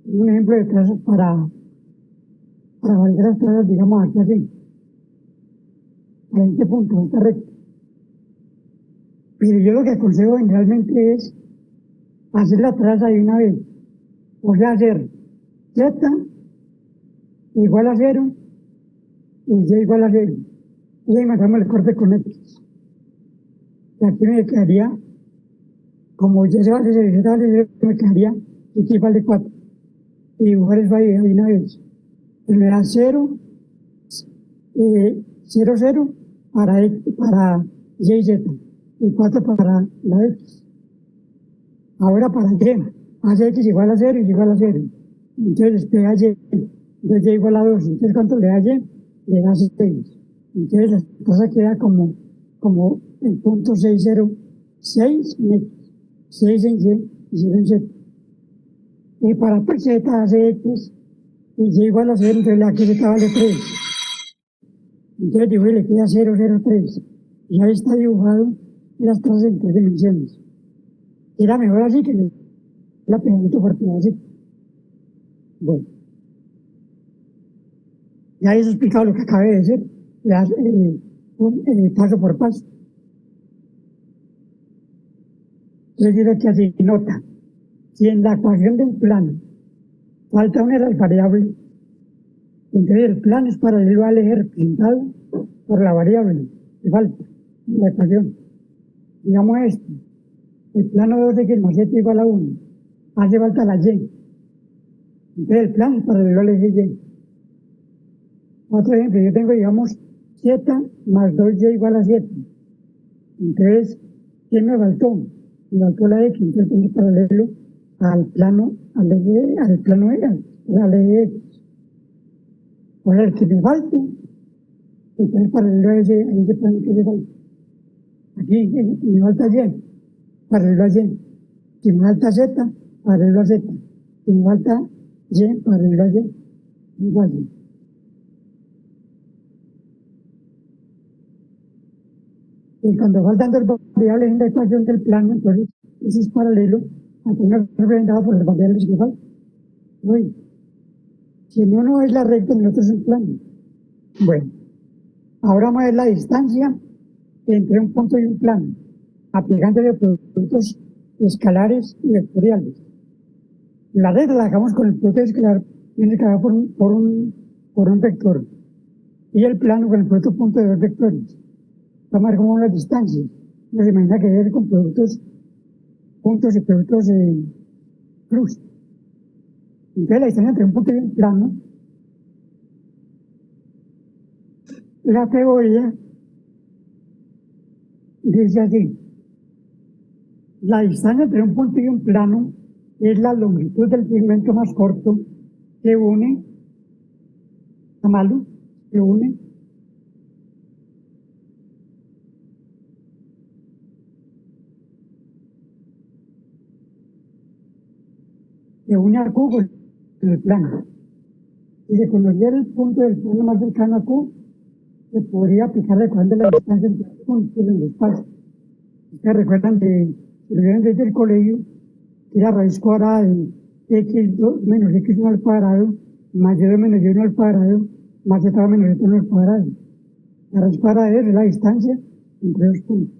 Un ejemplo de trazas para validar las trazas, digamos aquí así. A este punto, esta recta. Pero yo lo que aconsejo generalmente es hacer la traza de una vez. O sea, hacer Z igual a 0 y Y igual a 0. Y ahí matamos el corte con X. Y aquí me quedaría, como Y se vale 0 y Z vale 0, me quedaría X vale 4. Y dibujar eso ahí de una vez. Y me da 0, 0, 0 para Y y Z. Y 4 para la X. Ahora para Y, hace X igual a 0 y igual a 0. Entonces despega Y, entonces Y igual a 2. Entonces ¿cuánto le da Y? Le da 6. Entonces la cosa queda como el punto 606 en X, 6 en Y y 0 en Z. Y para Z hace X y Y igual a 0, entonces aquí Z vale 3. Entonces dibujo y le queda 0, 0, 3. Y ahí está dibujado las trazas en 3 dimensiones. Era mejor así que la pedacito por pedacito. Bueno, ya he explicado lo que acabé de decir, paso por paso. Yo diré que así, nota, si en la ecuación del plano falta una de las variables, entonces el plano es paralelo al eje representado por la variable que falta en la ecuación. Digamos esto, el plano 2 de X más Z igual a 1, hace falta la Y. Entonces el plano es paralelo al eje Y. Otro ejemplo, yo tengo, digamos, Z más 2Y igual a 7. Entonces, ¿qué me faltó? Me faltó la X, entonces tengo paralelo al plano, al eje, al plano al eje X. O sea, el que me falte, entonces paralelo a ese plano que me falta. Aquí me falta Y, paralelo a Y. Si me falta Z, paralelo a Z. Si me falta Y, paralelo a Y. Igual. Y cuando faltan dos variables en la ecuación del plano, entonces ese es paralelo a tener representado por las variables que faltan. Oye, si en uno es la recta, en el otro es el plano. Bueno, ahora vamos a ver la distancia entre un punto y un plano, aplicándole productos escalares y vectoriales. La regla la dejamos con el producto escalar, tiene que dar por un vector, y el plano con el producto punto de dos vectores. Vamos a ver cómo son las distancias. No se imagina que debe ser con productos puntos y productos cruz. Entonces la distancia entre un punto y un plano, la teoría dice así: la distancia entre un punto y un plano es la longitud del segmento más corto que une, al cubo en el plano. Si se conociera el punto del plano más cercano a Q, se podría aplicar la ecuación de la distancia entre los puntos en el espacio. Ustedes recuerdan si lo vieron desde el colegio, que la raíz cuadrada de x2 menos x1 al cuadrado, más y2 menos y1 al cuadrado, más z menos z1 al cuadrado. La raíz cuadrada es la distancia entre dos puntos.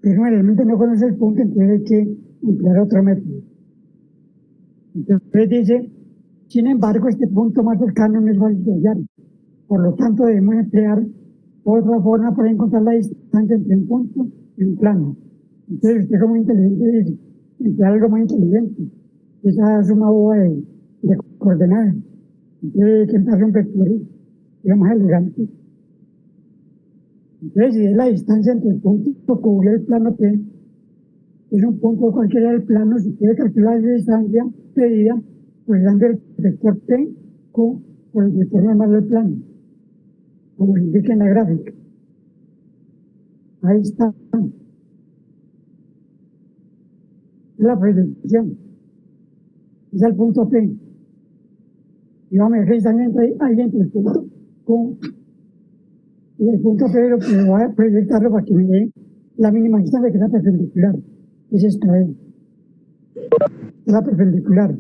Pero realmente no conoce el punto, entonces hay que emplear otro método. Entonces dice, sin embargo, este punto más cercano no es fácil de hallar. Por lo tanto, debemos emplear otra forma para encontrar la distancia entre un punto y un plano. Entonces, usted como inteligente dice, emplear algo más inteligente. Esa suma boba de coordenadas. Entonces, hay que emplear un vector, es más elegante. Entonces, si es la distancia entre el punto Q y el plano P, es un punto cualquiera del plano, si quiere calcular la distancia pedida, pues dando el vector P Q por el vector normal del plano, como indica en la gráfica. Ahí está la proyección. Es el punto P. Y vamos a dejar también ahí entre el punto Q y el punto P, lo que voy a proyectarlo para que me dé la mínima distancia que es la perpendicular. Es esta, es la perpendicular.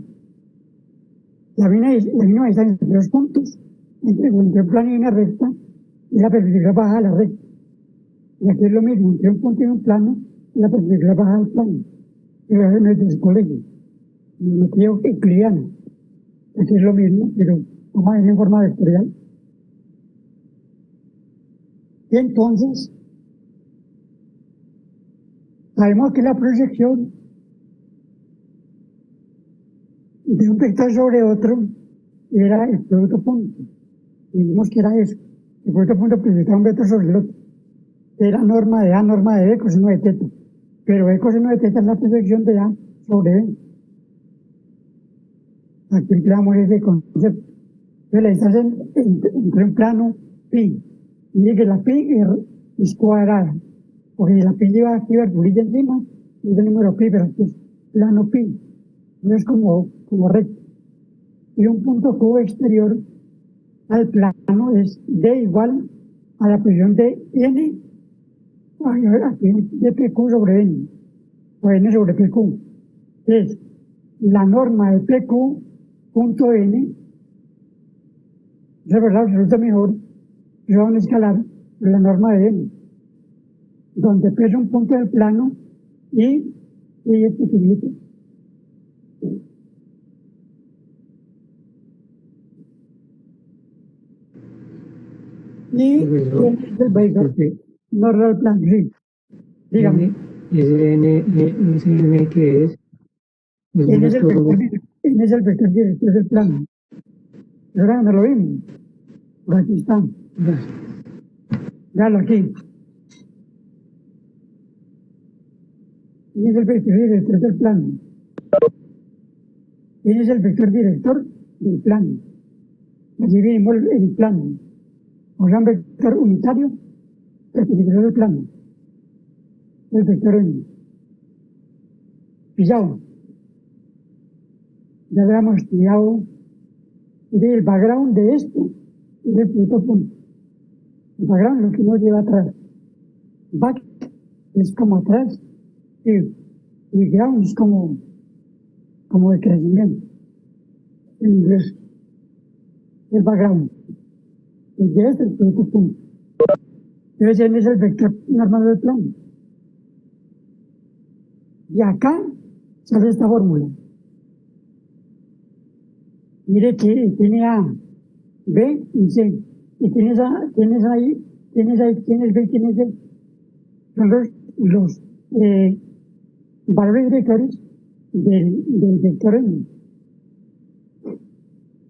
La mínima distancia entre los puntos, entre un plano y una recta, y la perpendicular baja a la recta. Y aquí es lo mismo, entre un punto y un plano, y la perpendicular baja al plano. Y a veces no es de su colegio, me creo euclidiano. Aquí es lo mismo, pero vamos a ver en forma vectorial. Y entonces, sabemos que la proyección de un vector sobre otro era el producto punto. Y vimos que era eso. El producto punto proyectaba un vector sobre el otro. Era norma de A, norma de B, coseno de teta. Pero B coseno de teta es la proyección de A sobre B. Aquí empleamos ese concepto. Entonces la distancia entre un plano pi y que la pi es cuadrada. Porque la pi lleva aquí vergulilla encima, es el número pi, pero aquí es plano pi. No es como recto. Y un punto Q exterior al plano es D igual a la posición de N, aquí de PQ sobre N, o N sobre PQ. Es la norma de PQ punto N, es verdad, resulta mejor, yo voy a escalar la norma de N, donde P es un punto del plano y es pequeñito. Y el vector no real plan, sí. Dígame. Ese N que es N es el vector director del plano. Ahora no lo vimos. Por aquí está. Véalo aquí. N es el vector director del plano. N es el vector director del plano. Allí vimos el plano. O sea, un vector unitario perpendicular del plano. El vector N. Pillado. Ya habíamos estudiado del background de esto y del punto. El background es lo que nos lleva atrás. Back es como atrás y ground es como de crecimiento. En inglés. El background. Y de este es el punto. Entonces N es el vector normal del plano. Y acá sale esta fórmula. Mire que tiene A, B y C. Y tienes B y C. Son los valores directores del vector N.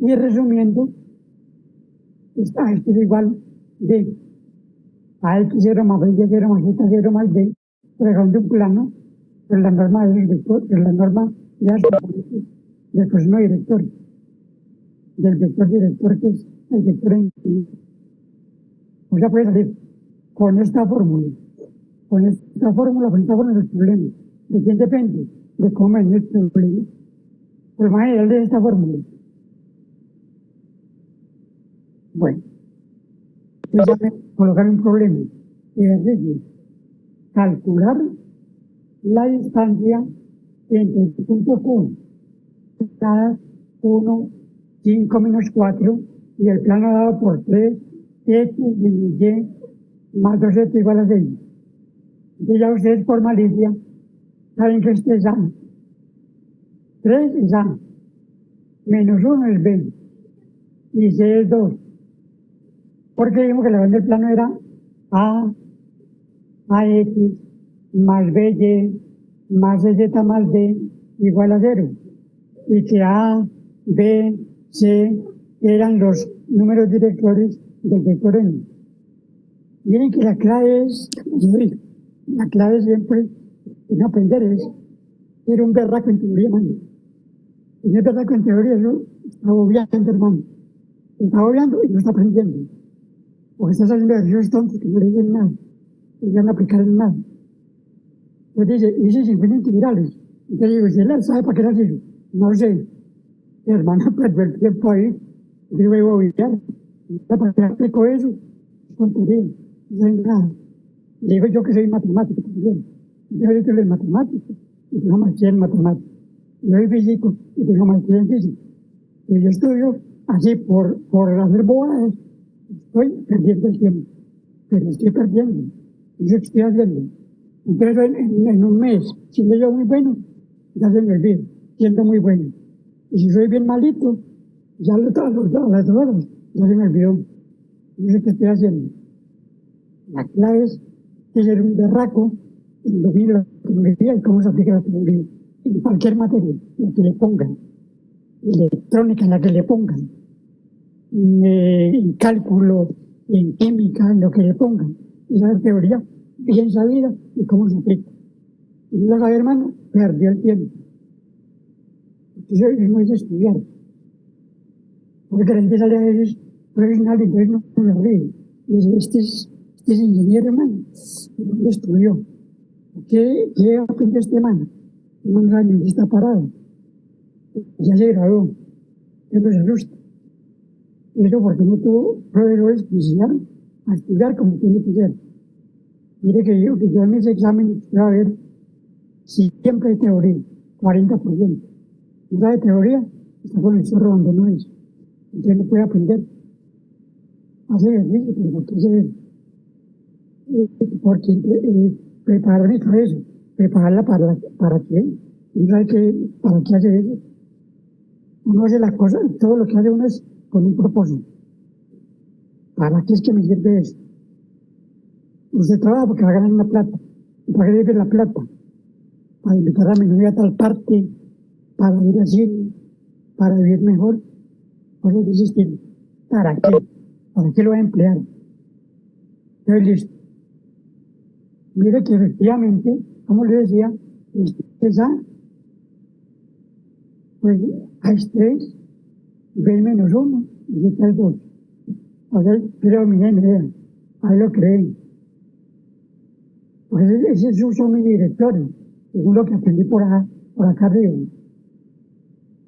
Y resumiendo, esto es igual de a X0 más Y0 más Z0 más D, de un plano, pero la norma es el vector, pero la norma ya es del coseno director, del vector director que es el vector N. O sea, puede salir con esta fórmula. Con esta fórmula del problema. ¿De quién depende? De cómo es el problema. El más general de esta fórmula. Bueno, ya me colocar un problema. Y es decir, calcular la distancia entre el punto Q, cada 1, 5 menos 4, y el plano dado por 3, X, Y, más 2Z igual a 6. Entonces ya ustedes por malicia saben que este es A. 3 es A, menos 1 es B, y C es 2. Porque vimos que la banda del plano era AX más BY más Z más D igual a 0. Y que A, B, C eran los números directores del vector N. Miren que la clave es, la clave siempre no aprender es ser un berraco en teoría, hermano. Y no es berraco en teoría, yo está obviando, hermano. Está obviando y no está aprendiendo. Porque está saliendo de ejercicios tontos que no le dicen nada. Y no van a aplicar en nada. Entonces dice, hice 50 integrales. Entonces digo, si él sabe para qué las hizo, no sé. Mi hermano perdió el tiempo ahí. Yo voy a obviar. ¿Para qué aplico eso? Es tontería. No sé nada. Le digo yo que soy matemático también. Yo soy de matemáticas y tengo maestría en matemáticas. Yo soy físico y tengo maestría en física. Y yo estudio así por hacer bobadas. Estoy perdiendo el tiempo. Pero estoy perdiendo. Y yo estoy haciendo. Entonces en un mes, siendo yo muy bueno, ya se me olvida, siendo muy bueno. Y si soy bien malito, ya a las 2 horas, ya se me olvidó. Y yo sé qué estoy haciendo. La clave es que ser un berraco en dominar la tecnología y cómo se aplica la tecnología. En cualquier materia, la que le pongan. Electrónica, en la que le pongan. En cálculo, en química, en lo que le pongan. Y saber teoría bien sabida y cómo se aplica. Y no sabe, hermano, perdió el tiempo. Eso no es estudiar. Porque la gente sale a veces profesional y entonces no me ríe. Y dice, este es ingeniero, hermano. ¿Dónde estudió? ¿Qué aprendió este hermano? Un realmente está parado. Ya se graduó. Eso se asusta. Eso porque no tuvo profesores que enseñaron a estudiar como tiene que ser. Mire que yo en mis exámenes voy a ver si siempre hay teoría, 40%. Si no hay teoría, está con el zorro donde no es. Entonces no puede aprender. Hace ejercicio, pero ¿por qué se ve? Porque prepararon para eso. Prepararla para qué. ¿Y sabe para qué hace eso? Uno hace las cosas, todo lo que hace uno es con un propósito. ¿Para qué es que me sirve eso? Usted trabaja porque va a ganar una plata. ¿Y para qué sirve la plata? Para invitar a mi novia a tal parte, para ir al cine, para vivir mejor. Cosas de ese estilo. ¿Para qué? ¿Para qué lo va a emplear? Entonces, listo. Mire que efectivamente, como le decía, pues a estrés, B menos 1 y Z es 2. O sea, creo mi idea. Ahí lo creen. Pues ese son mis directores, según lo que aprendí por acá arriba.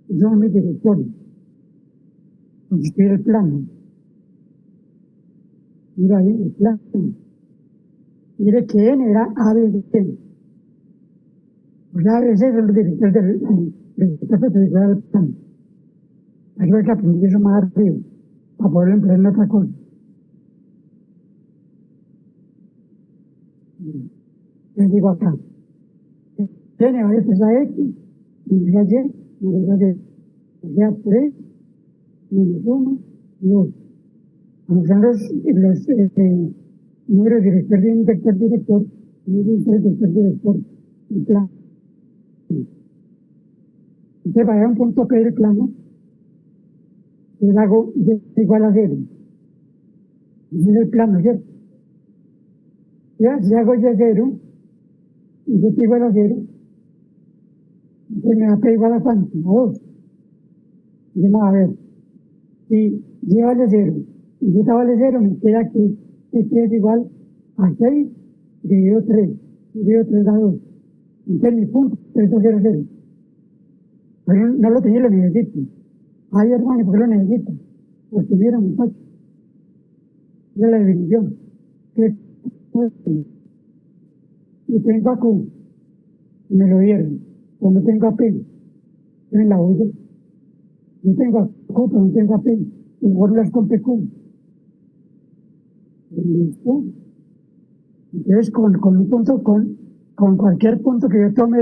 Esos son mis directores. Construir el plano. Mira ahí el plano. Mire que N era ABC. O sea, ese es el director del plano. Hay que aprender eso más arriba, para poder emplear en otra cosa. Les digo acá, N va a ser a X, y a Y, y a Y. O sea, 3, menos 1, y 2. Como son los números director de un vector director, números de director, el plano. Entonces, para un punto P del plano, yo hago Y igual a 0. Y es el plano, ¿cierto? Ya, si hago Y a 0, y Y igual a 0, entonces me da P igual a cuánto, a 2. Y vamos a ver, si Y vale 0, y Z vale 0, me queda que X es igual a 6 dividido 3, dividido 3 da 2. Entonces mi punto es 2, 0, 0. Pero no lo tenía, lo necesito. Ay, hermano, ¿por qué lo necesito? Porque mira, muchachos, es la definición. Y tengo a Q, y me lo dieron. Cuando tengo a P, en la olla. Yo tengo a Q, pero no tengo a P. Y borlas con PQ. ¿Listo? Entonces, con un punto, con cualquier punto que yo tome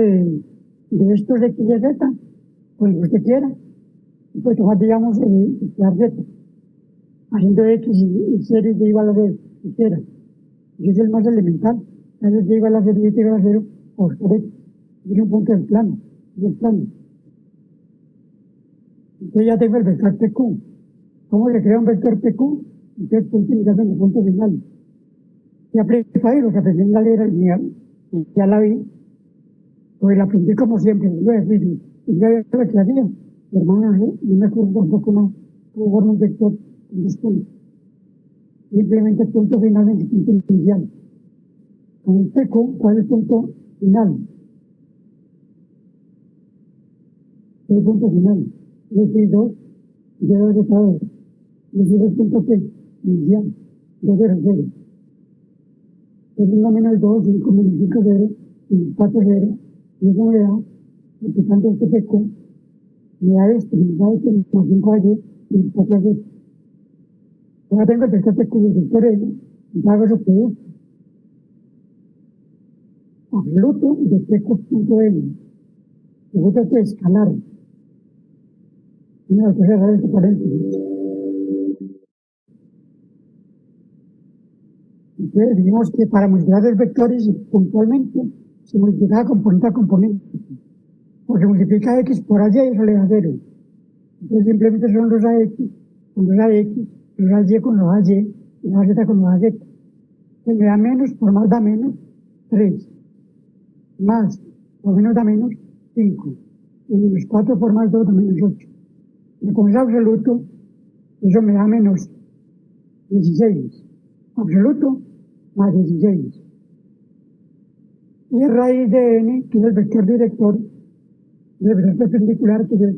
de estos X y Z, pues usted quiera, pues tomar, digamos, la Z, haciendo X y series de igual a 0, si quiera. Ese es el más elemental. Entonces, de igual a 0 y igual a 0, por X. Tiene un punto del plano, del plano. Entonces ya tengo el vector PQ. ¿Cómo se crea un vector PQ? Entonces, punto y el punto final. Y aplico ahí lo que aprendí en la letra, ya la vi. Pues la aprendí como siempre, lo difícil. Y ya lo que hacía, mi hermano, no me acuerdo tampoco, no, puedo formar un vector en dos puntos. Simplemente el punto final en el punto inicial. Con el teco, ¿cuál es el punto final? El punto final. Es decir, 2, y 2 de cada vez. Es decir, el punto que inicial, 2 de 0. Es 1 menos 2, 5 menos 5 0, y 4 0, y eso me da, multiplicando este teco, me da esto, más 5 allí, y 4 allí. Ahora tengo el tercer teco y el sector L, y hago eso que es absoluto de teco.l. Me gusta este escalar. Mira, que cerrar este paréntesis. Entonces, dijimos que para multiplicar los vectores puntualmente se multiplica componente a componente. Porque multiplica x por y, eso le da 0. Entonces simplemente son los ax con los ax, los ay con los ay, y la z con los az. Se me da menos, por más da menos, 3. Más, por menos da menos, 5. Y menos 4 por más 2 da menos 8. Y con ese absoluto, eso me da menos 16. Absoluto más 16. Y raíz de n, que es el vector director, del vector perpendicular, que es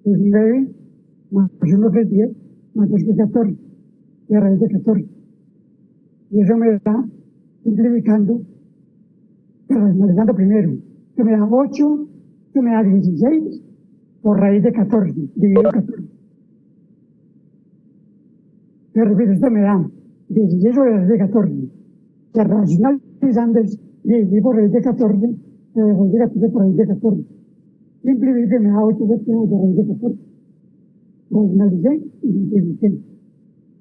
9 más 1 que es 10, más 2 que es 14, y raíz de 14. Y eso me da, simplificando, racionalizando primero, que me da 8, que me da 16, por raíz de 14, dividido 14. Te repito, esto me da 16 sobre raíz de 14. Que racionalizando es 16 por raíz de 14, raíz de 14 por raíz de 14. Simplifique me da 8 séptimos de raíz de 14. Racionalicé y simplifiqué.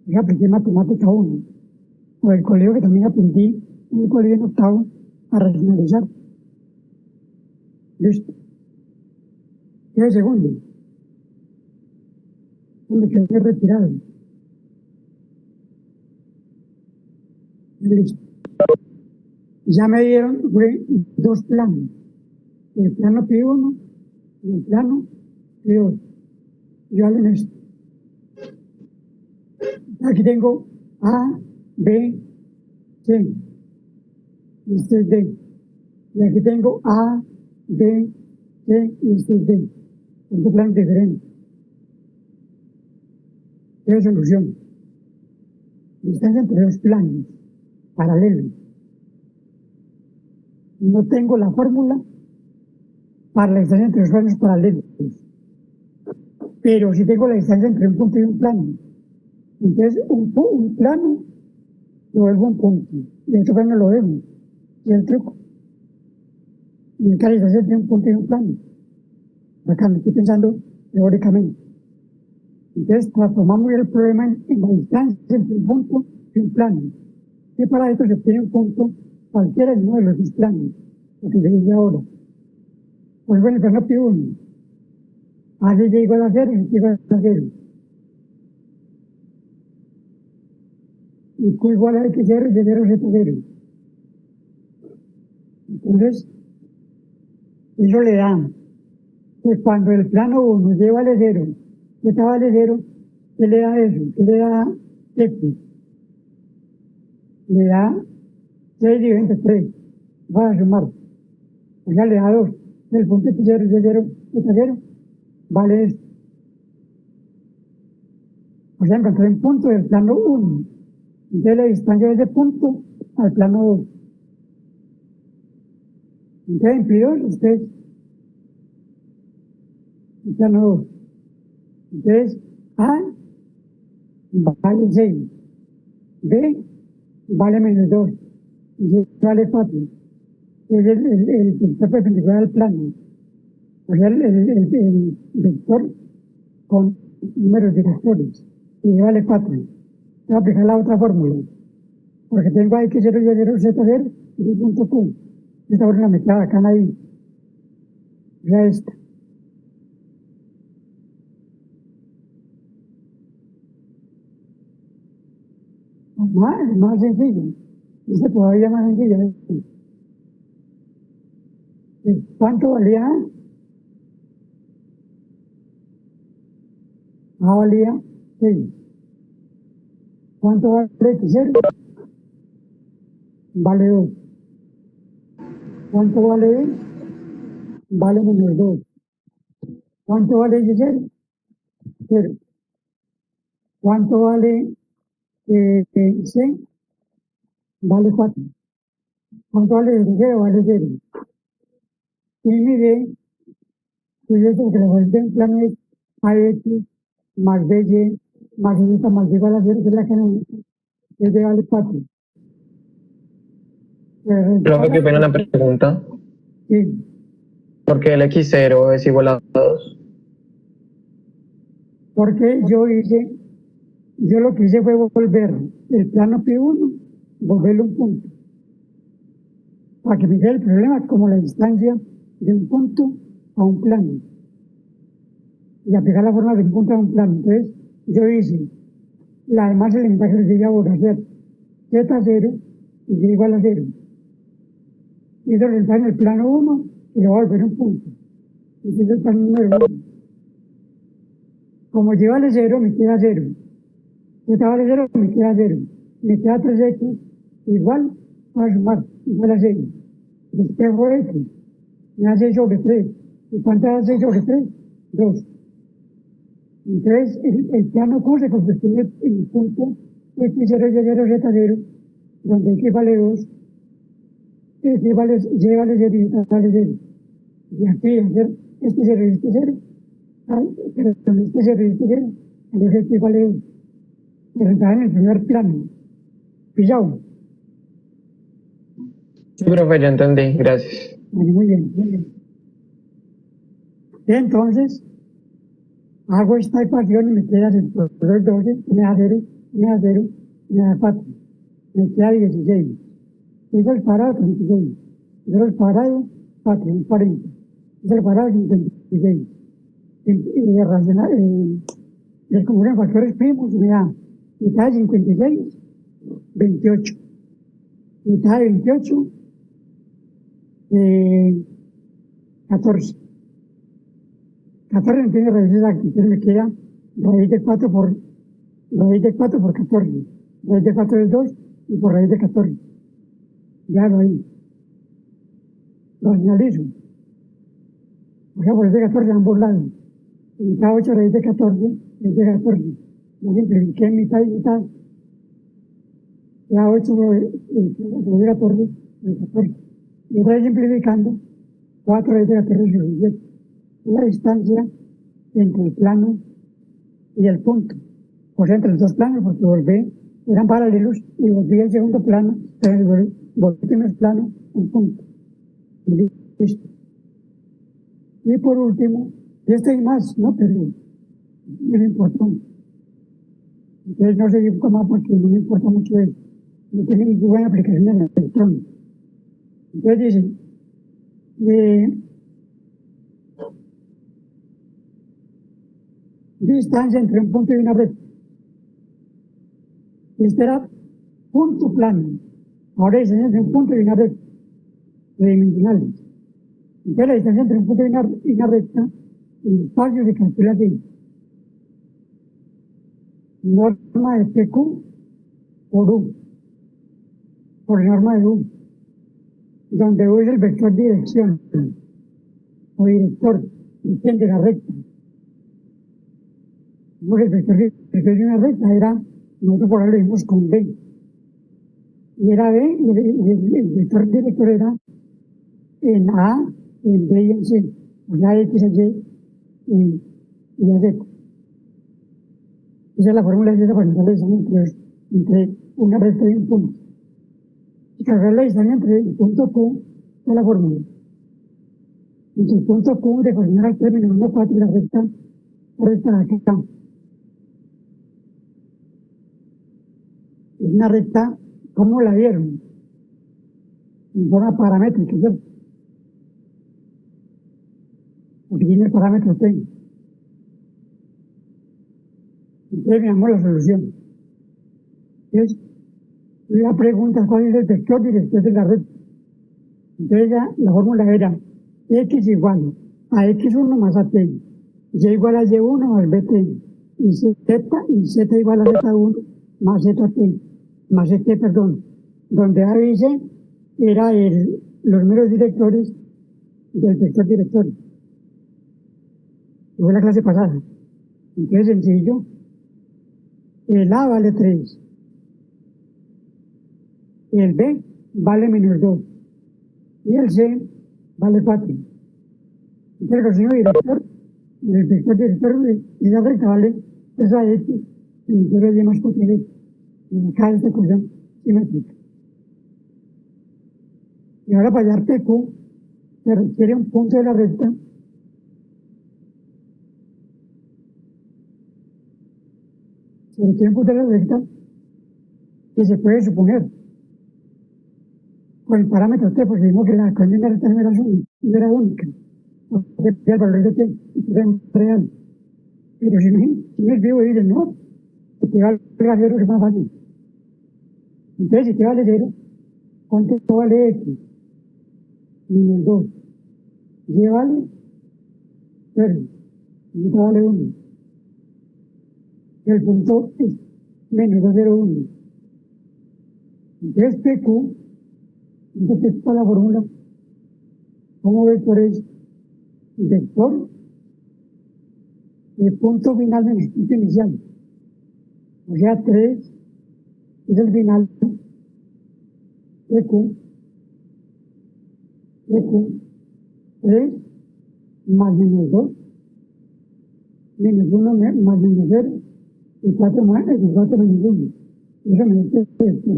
Yo aprendí matemática 1. O el colegio que también aprendí en el colegio en octavo a racionalizar. Listo. ¿Qué es segundo? Me quedé retirado. Listo. Ya me dieron dos planos. El plano Pi1 y el plano Pi2. Y valen esto. Aquí tengo A, B, C. Y este es D. Y aquí tengo A, B, C y este es D. Son dos planos diferentes. ¿Qué solución? Distancia entre dos planos paralelos. No tengo la fórmula para la distancia entre los planos paralelos, pero sí tengo la distancia entre un punto y un plano. Entonces, un plano lo vuelvo un punto, y el otro plano lo vuelvo. Y el truco. Y la distancia entre un punto y un plano. Acá me estoy pensando teóricamente. Entonces, transformamos el problema en la distancia entre un punto y un plano. Y para esto se obtiene un punto cualquiera de uno de los dos planos, lo que se dice ahora. Pues bueno, el plano Pi1. A y igual a 0, y igual a 0. Y Q igual a X0 y Y0 Z0. Entonces, eso le da que cuando el plano 1 y vale 0, Z vale 0, ¿qué le da eso? ¿Qué le da X? Le da 6 dividido entre 3. Va a sumar. O sea, le da 2. El punto X0 Y0 Z0 vale esto. O sea, encontré un punto del plano 1. Entonces la distancia de ese punto al plano 2. Entonces en Pi2 ustedes el plano 2. Entonces A vale 6, B vale menos 2, y C vale 4. Es el vector perpendicular al plano. O sea, el vector con números directores. Y vale 4. Voy a aplicar la otra fórmula. Porque tengo X0, Y0, Z0 y punto Q. Esta fórmula me queda bacana ahí. Ya esta. Más sencillo. Esta todavía más sencilla. ¿Cuánto valía? A valía 6. ¿Cuánto vale X0? Vale 2. ¿Cuánto vale B? Vale menos 2. ¿Cuánto vale Y0? 0. ¿Cuánto vale C? Vale 4. ¿Cuánto vale Y0? Vale 0. Y mide, pues eso que la vuelta en plano es AX más BY más Y más Y igual a 0, que es la canónica. Y vale 4. Profe, qué pena la pregunta. Sí, ¿Por qué el X0 es igual a 2? porque yo lo que hice fue volver el plano P1, volverlo un punto. Para que me quede el problema como la distancia de un punto a un plano. Y aplicar la forma de un punto a un plano. Entonces, yo hice, además el lenguaje que yo ahora hacer Z0 y Y igual a 0. Y eso lo está en el plano 1 y lo voy a volver un punto. Y eso es el plano número 1. Como Y vale 0, me queda 0. Z vale 0, me queda 0. Me queda 3X igual a sumar, igual a 6. Despejo X, me da 6 sobre 3. ¿Y cuánto da 6 sobre 3? 2. Entonces, el plano Q se constituye en el punto X0, Y0, Z0, donde X vale 2, Y vale 0 y Z vale 0. Y aquí hacer este 0 y este 0, perdón, este 0 y este 0, entonces X vale 2. Pero está en el primer plano. Pillado. Sí, profe, ya entendí. Gracias. Muy bien, muy bien. Y entonces, hago esta ecuación y me queda el profesor 12, me da 0, me da 0, me da 4. Me queda 16. Hizo el cuadrado 36. Hizo el cuadrado 4, 40. Hizo el cuadrado 56. Y racional, descubren factores primos y me da mitad de 56, 28. Mitad de 28, 14. 14 no tiene raíz exacta, entonces me queda raíz de 4 por 14. Raíz de 4 es 2 y por raíz de 14. Ya lo ahí. Lo finalizo. O sea, por raíz de 14 a ambos lados. Y mitad 8 raíz de 14 es de 14. Lo simplifiqué en mitad y mitad. Ya 8 raíz de 14 es 14. Y otra vez simplificando, 4 raíz de 14 es 17. La distancia entre el plano y el punto. O sea, entre los dos planos, porque eran paralelos y volví al segundo plano, volví al primer plano, un punto. Y listo. Y por último, y esto hay más, ¿no? Pero es importante. Entonces no seguí un poco más porque no me importa mucho eso. No tiene ninguna buena aplicación en el electrónico. Entonces dice, distancia entre un punto y una recta. Este era punto plano. Ahora distancia entre un punto y una recta. Tridimensionales. Entonces la distancia entre un punto y una recta, el espacio se calcula así. Norma de PQ por U, por norma de U, donde U es el vector dirección o director de la recta. Porque el vector director de una recta era, nosotros por ahora lo vimos con B, y era B, y el vector director era en A, en B y en C, o sea, X, Y y A, Z. Esa es la fórmula de para encontrar la distancia entre una recta y un punto. Y cargar la distancia entre el punto Q es la fórmula. Entre el punto Q de coordinar al término 1, 4 y la recta de acá. Es una recta, ¿cómo la vieron? En forma paramétrica, ¿cierto? Porque tiene el parámetro T. Entonces veamos la solución. Entonces, la pregunta es cuál es el vector director de la recta. Entonces la fórmula era X igual a X1 más AT, Y igual a Y1 más BT, y Z igual a Z1 más ZT, más ZT, perdón, donde A y C era los números directores del vector director. Fue la clase pasada. Entonces, sencillo. El A vale 3. El B vale menos 2. Y el C vale 4. Entonces, el signo director, el vector director de la recta vale esa X, y nosotros le más 4D. En cada ecuación simétrica. Y ahora para hallar PQ, se requiere un punto de la recta que se puede suponer con el parámetro T, porque vimos que la condición de recta no era única, porque el valor de T era real. Pero si no es vivo, dicen no, porque vale 0 es más fácil. Entonces, si T vale 0, ¿cuánto vale X? Menos 2. Y vale 0. Y vale 1. El punto es menos 2,01. Entonces, PQ, entonces para la fórmula, como vector es vector de punto final menos punto inicial. O sea, 3 es el final, PQ, 3 más menos 2, menos 1 más menos 0, y 4 más, y 4 menos 1. Eso me dice esto.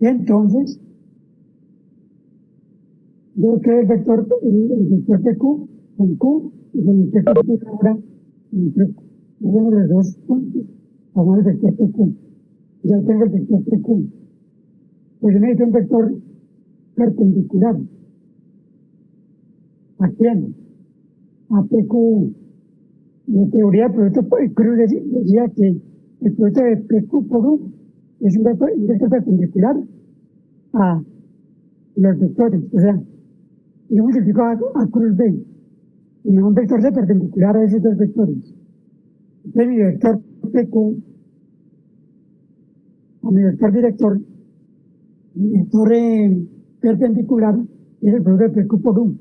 Y entonces, yo creo el vector PQ con Q y con el PQ ahora uno de los dos puntos, vamos al vector PQ. Ya tengo el vector PQ. Pues yo necesito un vector perpendicular. ¿A quién? A PQ. La teoría del producto Cruz decía que el producto de PQ por U es un vector perpendicular a los vectores. O sea, yo multiplico a Cruz B y me da un vector de perpendicular a esos dos vectores. Entonces mi vector PQ, a mi vector director, mi vector perpendicular es el producto de PQ por U.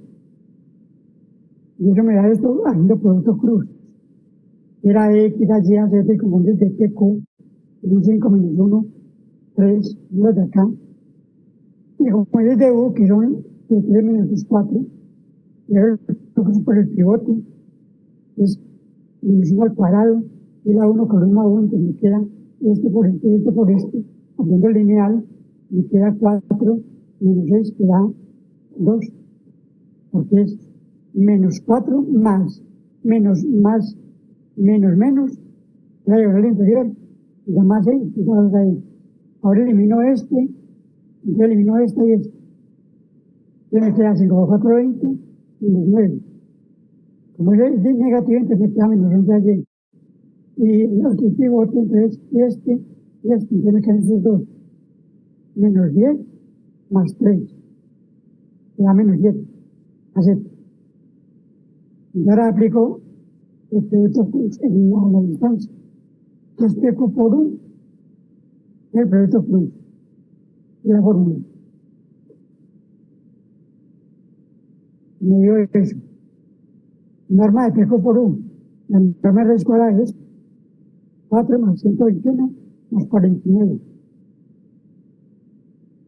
Y eso me da esto haciendo producto cruz. Era X, A, Y, A, Z, como de PQ, 5 menos 1, 3, los de acá. Y como es de U, que son 3 menos 4, y ahora lo que por el pivote es menos 1 al cuadrado, y la 1 con 1 a 1, entonces me queda este por este, haciendo el lineal, me queda 4 menos 6, que da 2, porque es menos 4 más, menos, la diagonal inferior, y da más 6, y da 2 ahí. Ahora elimino este, y elimino este y este. Entonces me queda 5 por 4, 20, menos 9. Como es negativo, entonces me queda menos 11 allí. Y el otro pivote, entonces entonces me quedan esos dos. Menos 10 más 3. Me da menos 7. Acepto. Y ahora aplico el producto en la distancia. Que es PQ por U, el producto cruz. La fórmula. Me dio eso. Norma de PQ por U. La norma de raíz cuadrada es 4 más 121 más 49.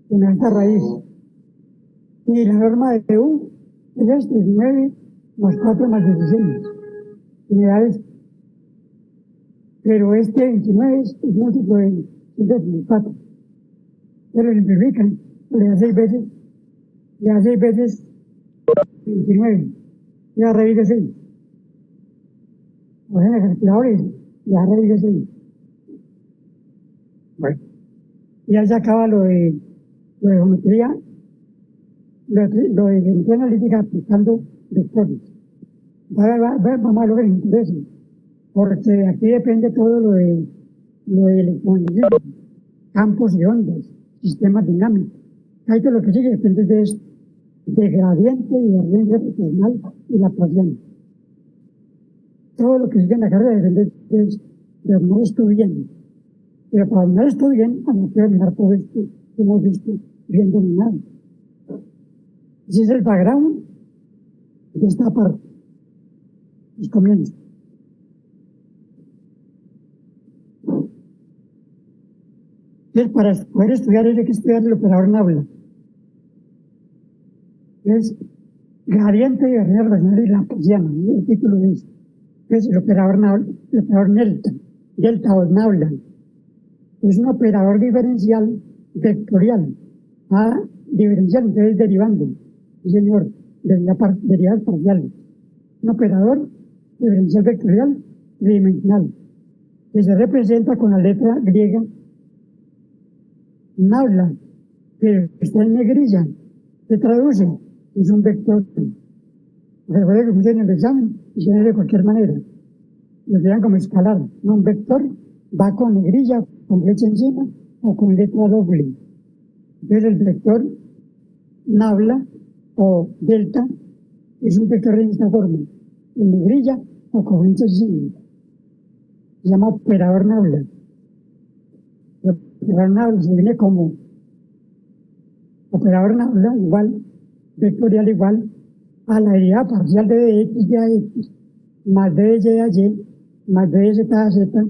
En esta raíz. Y la norma de U es 19 más 4 más 16. Y me da esto. Pero este 29 es múltiplo de 134. Se lo simplifican, le da 6 veces 29, y la raíz de 6. O sea, en el calculador es la raíz de 6. Bueno, ya se acaba lo de geometría, lo de geometría analítica aplicando vectores. Vamos a lo que nos interesa, porque aquí depende todo lo de electromagnetismo, campos y ondas, sistemas dinámicos. Ahí todo lo que sigue depende de esto. de gradiente, divergencia rotacional y laplaciana. Todo lo que sigue en la carrera depende de armar esto bien. Pero para armar esto bien, hay que armar todo esto que hemos visto bien dominado. Ese es el background de esta parte, los comienzos. Entonces, para poder estudiar hay que estudiar el operador Naula. Es gradiente, divergencia rotacional y laplaciana, ¿no? El título dice. Es el operador Naula, el operador delta o Naula. Es un operador diferencial vectorial. Diferencial, entonces derivando. Sí, señor, derivadas parciales. Un operador diferencial vectorial tridimensional que se representa con la letra griega Naula, que está en negrilla. Se traduce, es un vector. Recuerden que funciona en el examen y se ve de cualquier manera. Lo dirán como escalar, no un vector, va con negrilla, con flecha encima o con letra doble. Entonces el vector Naula o delta es un vector de esta forma, en negrilla o con flecha encima. Se llama operador Naula. El operador Naula se viene como operador Naula igual, vectorial igual a la derivada parcial de dx y a x más d de y a y más d de z a z.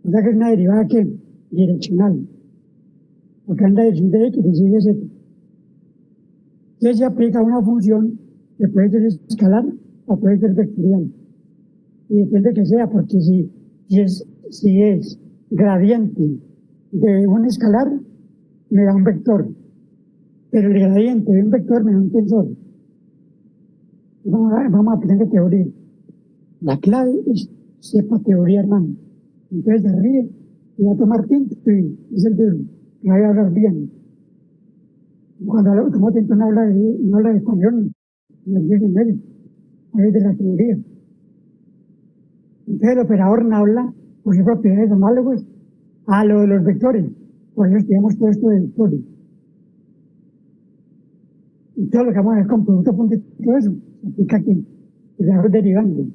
O sea que es una derivada que direccional, porque anda de x, de y de z. Y se aplica a una función que puede ser escalar o puede ser vectorial. Y depende que sea, porque si es gradiente de un escalar, me da un vector. Pero el gradiente de un vector me da un tensor. Vamos a aprender teoría. La clave es sepa teoría, hermano. Entonces se ríe y va a tomar tiempo y es el de que vaya a hablar bien. Cuando tomó tiempo no habla de español, no de medio, es de la teoría. Entonces el operador no habla por sus propiedades análogos a lo de los vectores. Por eso estudiamos todo esto de vectores. Y todo lo que vamos a ver con producto punto y todo eso se aplica aquí. Se va derivando.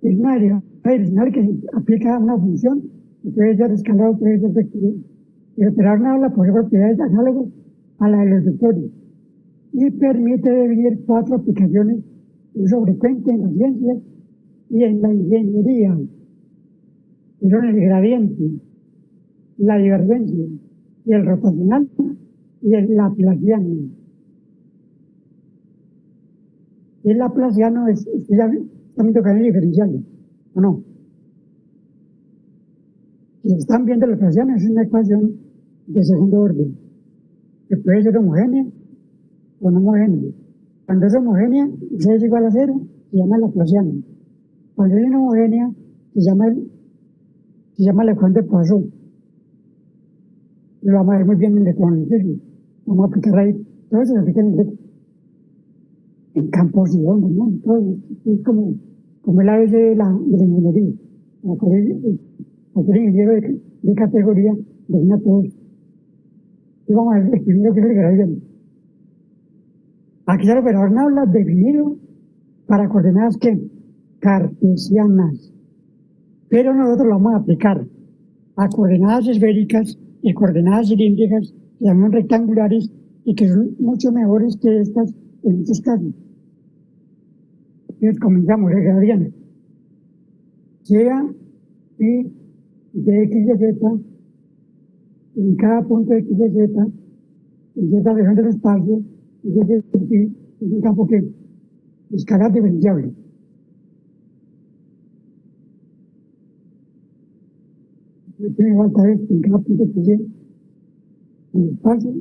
Es una derivada direccional que se aplica a una función que puede ser escalado, puede ser vectorial. El operador no habla por sus propiedades análogas a la de los vectores y permite definir 4 aplicaciones de uso frecuente en las ciencias y en la ingeniería, que son el gradiente, la divergencia y el rotacional y el laplaciano. El laplaciano ya están tocando diferenciales, ¿o no? Si están viendo el laplaciano, es una ecuación de segundo orden, que puede ser homogénea o no homogénea. Cuando es homogénea, z es igual a 0, se llama laplaciano. Cuando es inhomogénea, se llama la ecuación de Poisson. Lo vamos a ver muy bien en el electromagnetismo. Vamos a aplicar ahí, todo eso se aplica en campos y ondas, ¿no? Todo es como el ABC de la ingeniería. Cualquier ingeniero de categoría define todo esto. Y vamos a ver el primero que es el gradiente. Aquí el operador no habla definido para coordenadas que cartesianas, pero nosotros lo vamos a aplicar a coordenadas esféricas y coordenadas cilíndricas que llaman rectangulares y que son mucho mejores que estas en muchos casos. Entonces comenzamos el gradiente. Sea y de x y z en cada punto de x y z, en cierta región del espacio, y ese es un campo que escalar diferenciable. Tiene falta esto en cada punto que llegue en el espacio.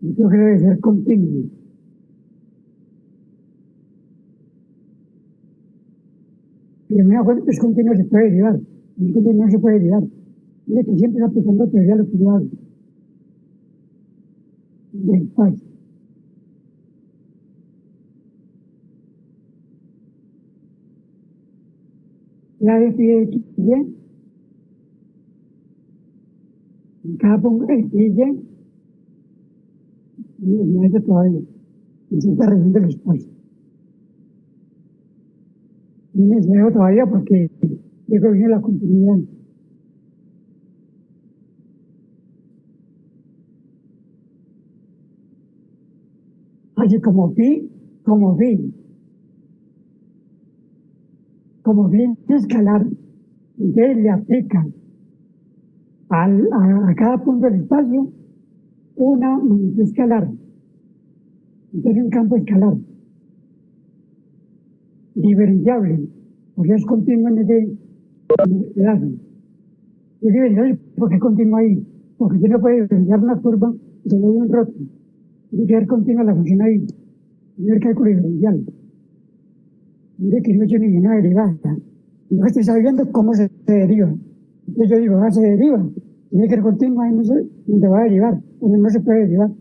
Yo creo que debe ser continuo. Y en una cuenta es continuo, se puede derivar. En continuo no se puede derivar. Mire que siempre está aplicando teoría lo que yo hago. Del espacio. La f de x y cada punto no es todavía, en cierta región del espacio. Y me dejo todavía porque digo viene la continuidad. Así como fin escalar, entonces le aplica a cada punto del espacio una magnitud escalar. Entonces un campo escalar diferenciable, porque es continuo en ese pedazo. Es diferenciable porque es continuo ahí, porque usted no puede diferenciar una curva y se le da un roto. Tiene que ser continua la función ahí, tiene el cálculo diferencial. Mire que no he hecho ninguna derivada. No estoy sabiendo cómo se deriva. Entonces yo digo, se deriva. Tiene que ser continua y no se va a derivar. No se puede derivar.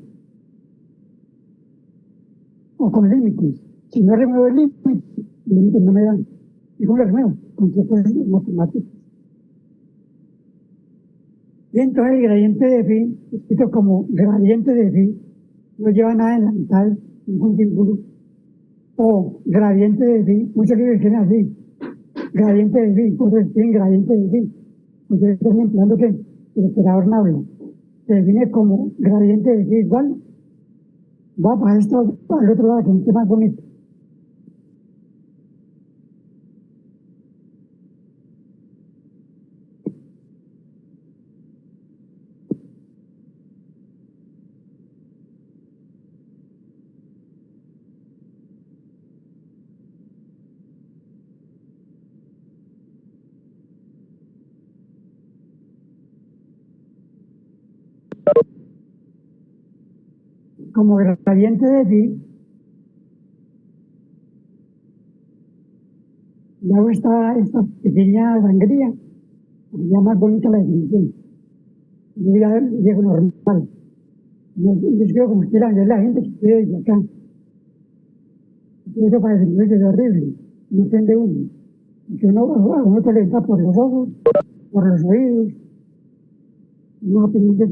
O con límites. Si no remuevo el límite no me dan. ¿Y cómo lo remuevo? Con ciertos matemáticos. Y entonces el gradiente de phi, escrito como gradiente de phi, no lleva nada en la mitad, ningún símbolo. O gradiente de phi, muchos libros dicen así, gradiente de phi, otros dicen gradiente de phi. Ustedes están empleando que el operador no habla. Se define como gradiente de phi igual. Va para esto, para el otro lado, que es más bonito. Como gradiente de phi, le hago esta pequeña sangría, ya más bonita la definición. Yo ya llego normal. Yo escribo como quiera, es la gente que escribe desde acá. Eso para definir que es horrible, no entiende uno. Que uno te le entra por los ojos, por los oídos, uno pendiente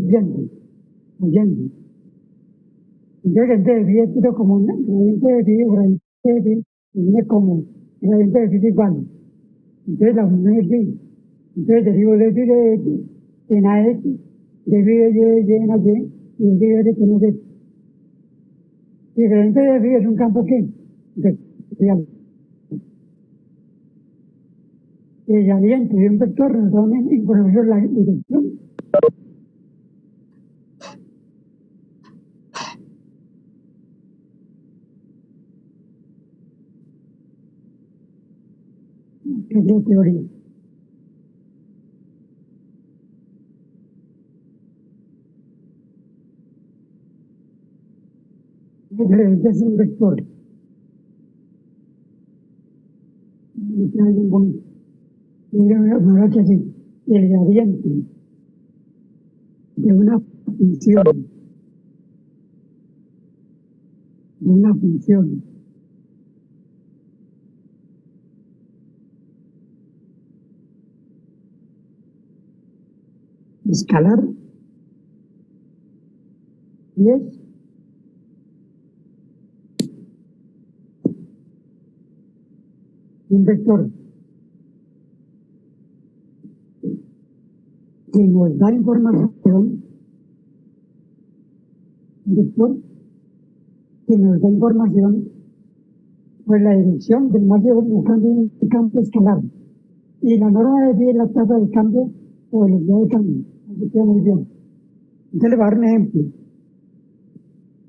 oyendo. Entonces el de phi es como un gradiente de phi o gradiente de phi, viene como gradiente de phi igual. Entonces la función es phi. Entonces derivo de phi de x en ax, de phi de y en y, y de phi de x en z. Y el gradiente de phi es un campo que vectorial. El gradiente de un vector nos da una información la dirección. Que es la teoría. El gradiente es un vector. Y que hay un bonito. Y una que así, el gradiente de una función escalar y es un vector que nos da información, un vector que nos da información pues la dirección del más buscando un campo escalar. Y la norma de phi es la tasa de cambio o velocidad de cambio. Así queda muy bien. Entonces le voy a dar un ejemplo.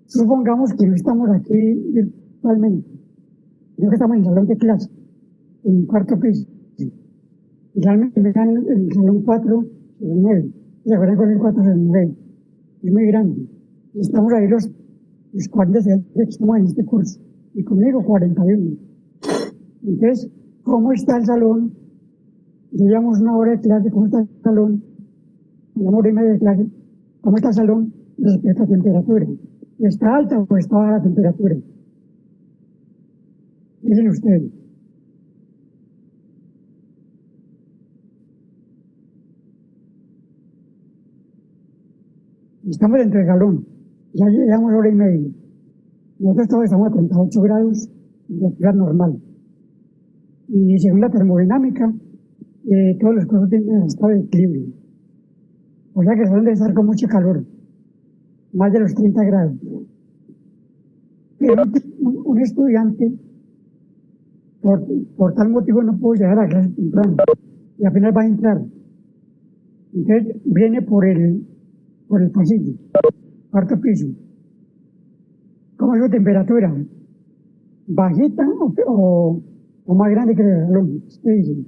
Supongamos que no estamos aquí virtualmente, sino que estamos en el salón de clase, en el cuarto piso. Y realmente me dan el salón 4 sobre 9. ¿Se acuerdan con el 4 sobre 9? Es muy grande. Y estamos ahí los 40 estudiantes que estamos en este curso. Y conmigo 41. Entonces, ¿cómo está el salón? Llevamos una hora de clase, ¿cómo está el salón? Una hora y media de clase, ¿cómo está el salón respecto a temperatura? ¿Está alta o está baja la temperatura? Dicen ustedes. Estamos dentro del galón, ya llevamos hora y media. Nosotros todos estamos a 38 grados de altura normal. Y según la termodinámica, todos los cuerpos tienen estado de equilibrio. O sea que se deben de estar con mucho calor, más de los 30 grados. Pero un estudiante, por tal motivo, no pudo llegar a clase temprano y apenas va a entrar. Entonces viene por el pasillo, cuarto piso. ¿Cómo es su temperatura? ¿Bajita o más grande que el salón? ¿Qué dice?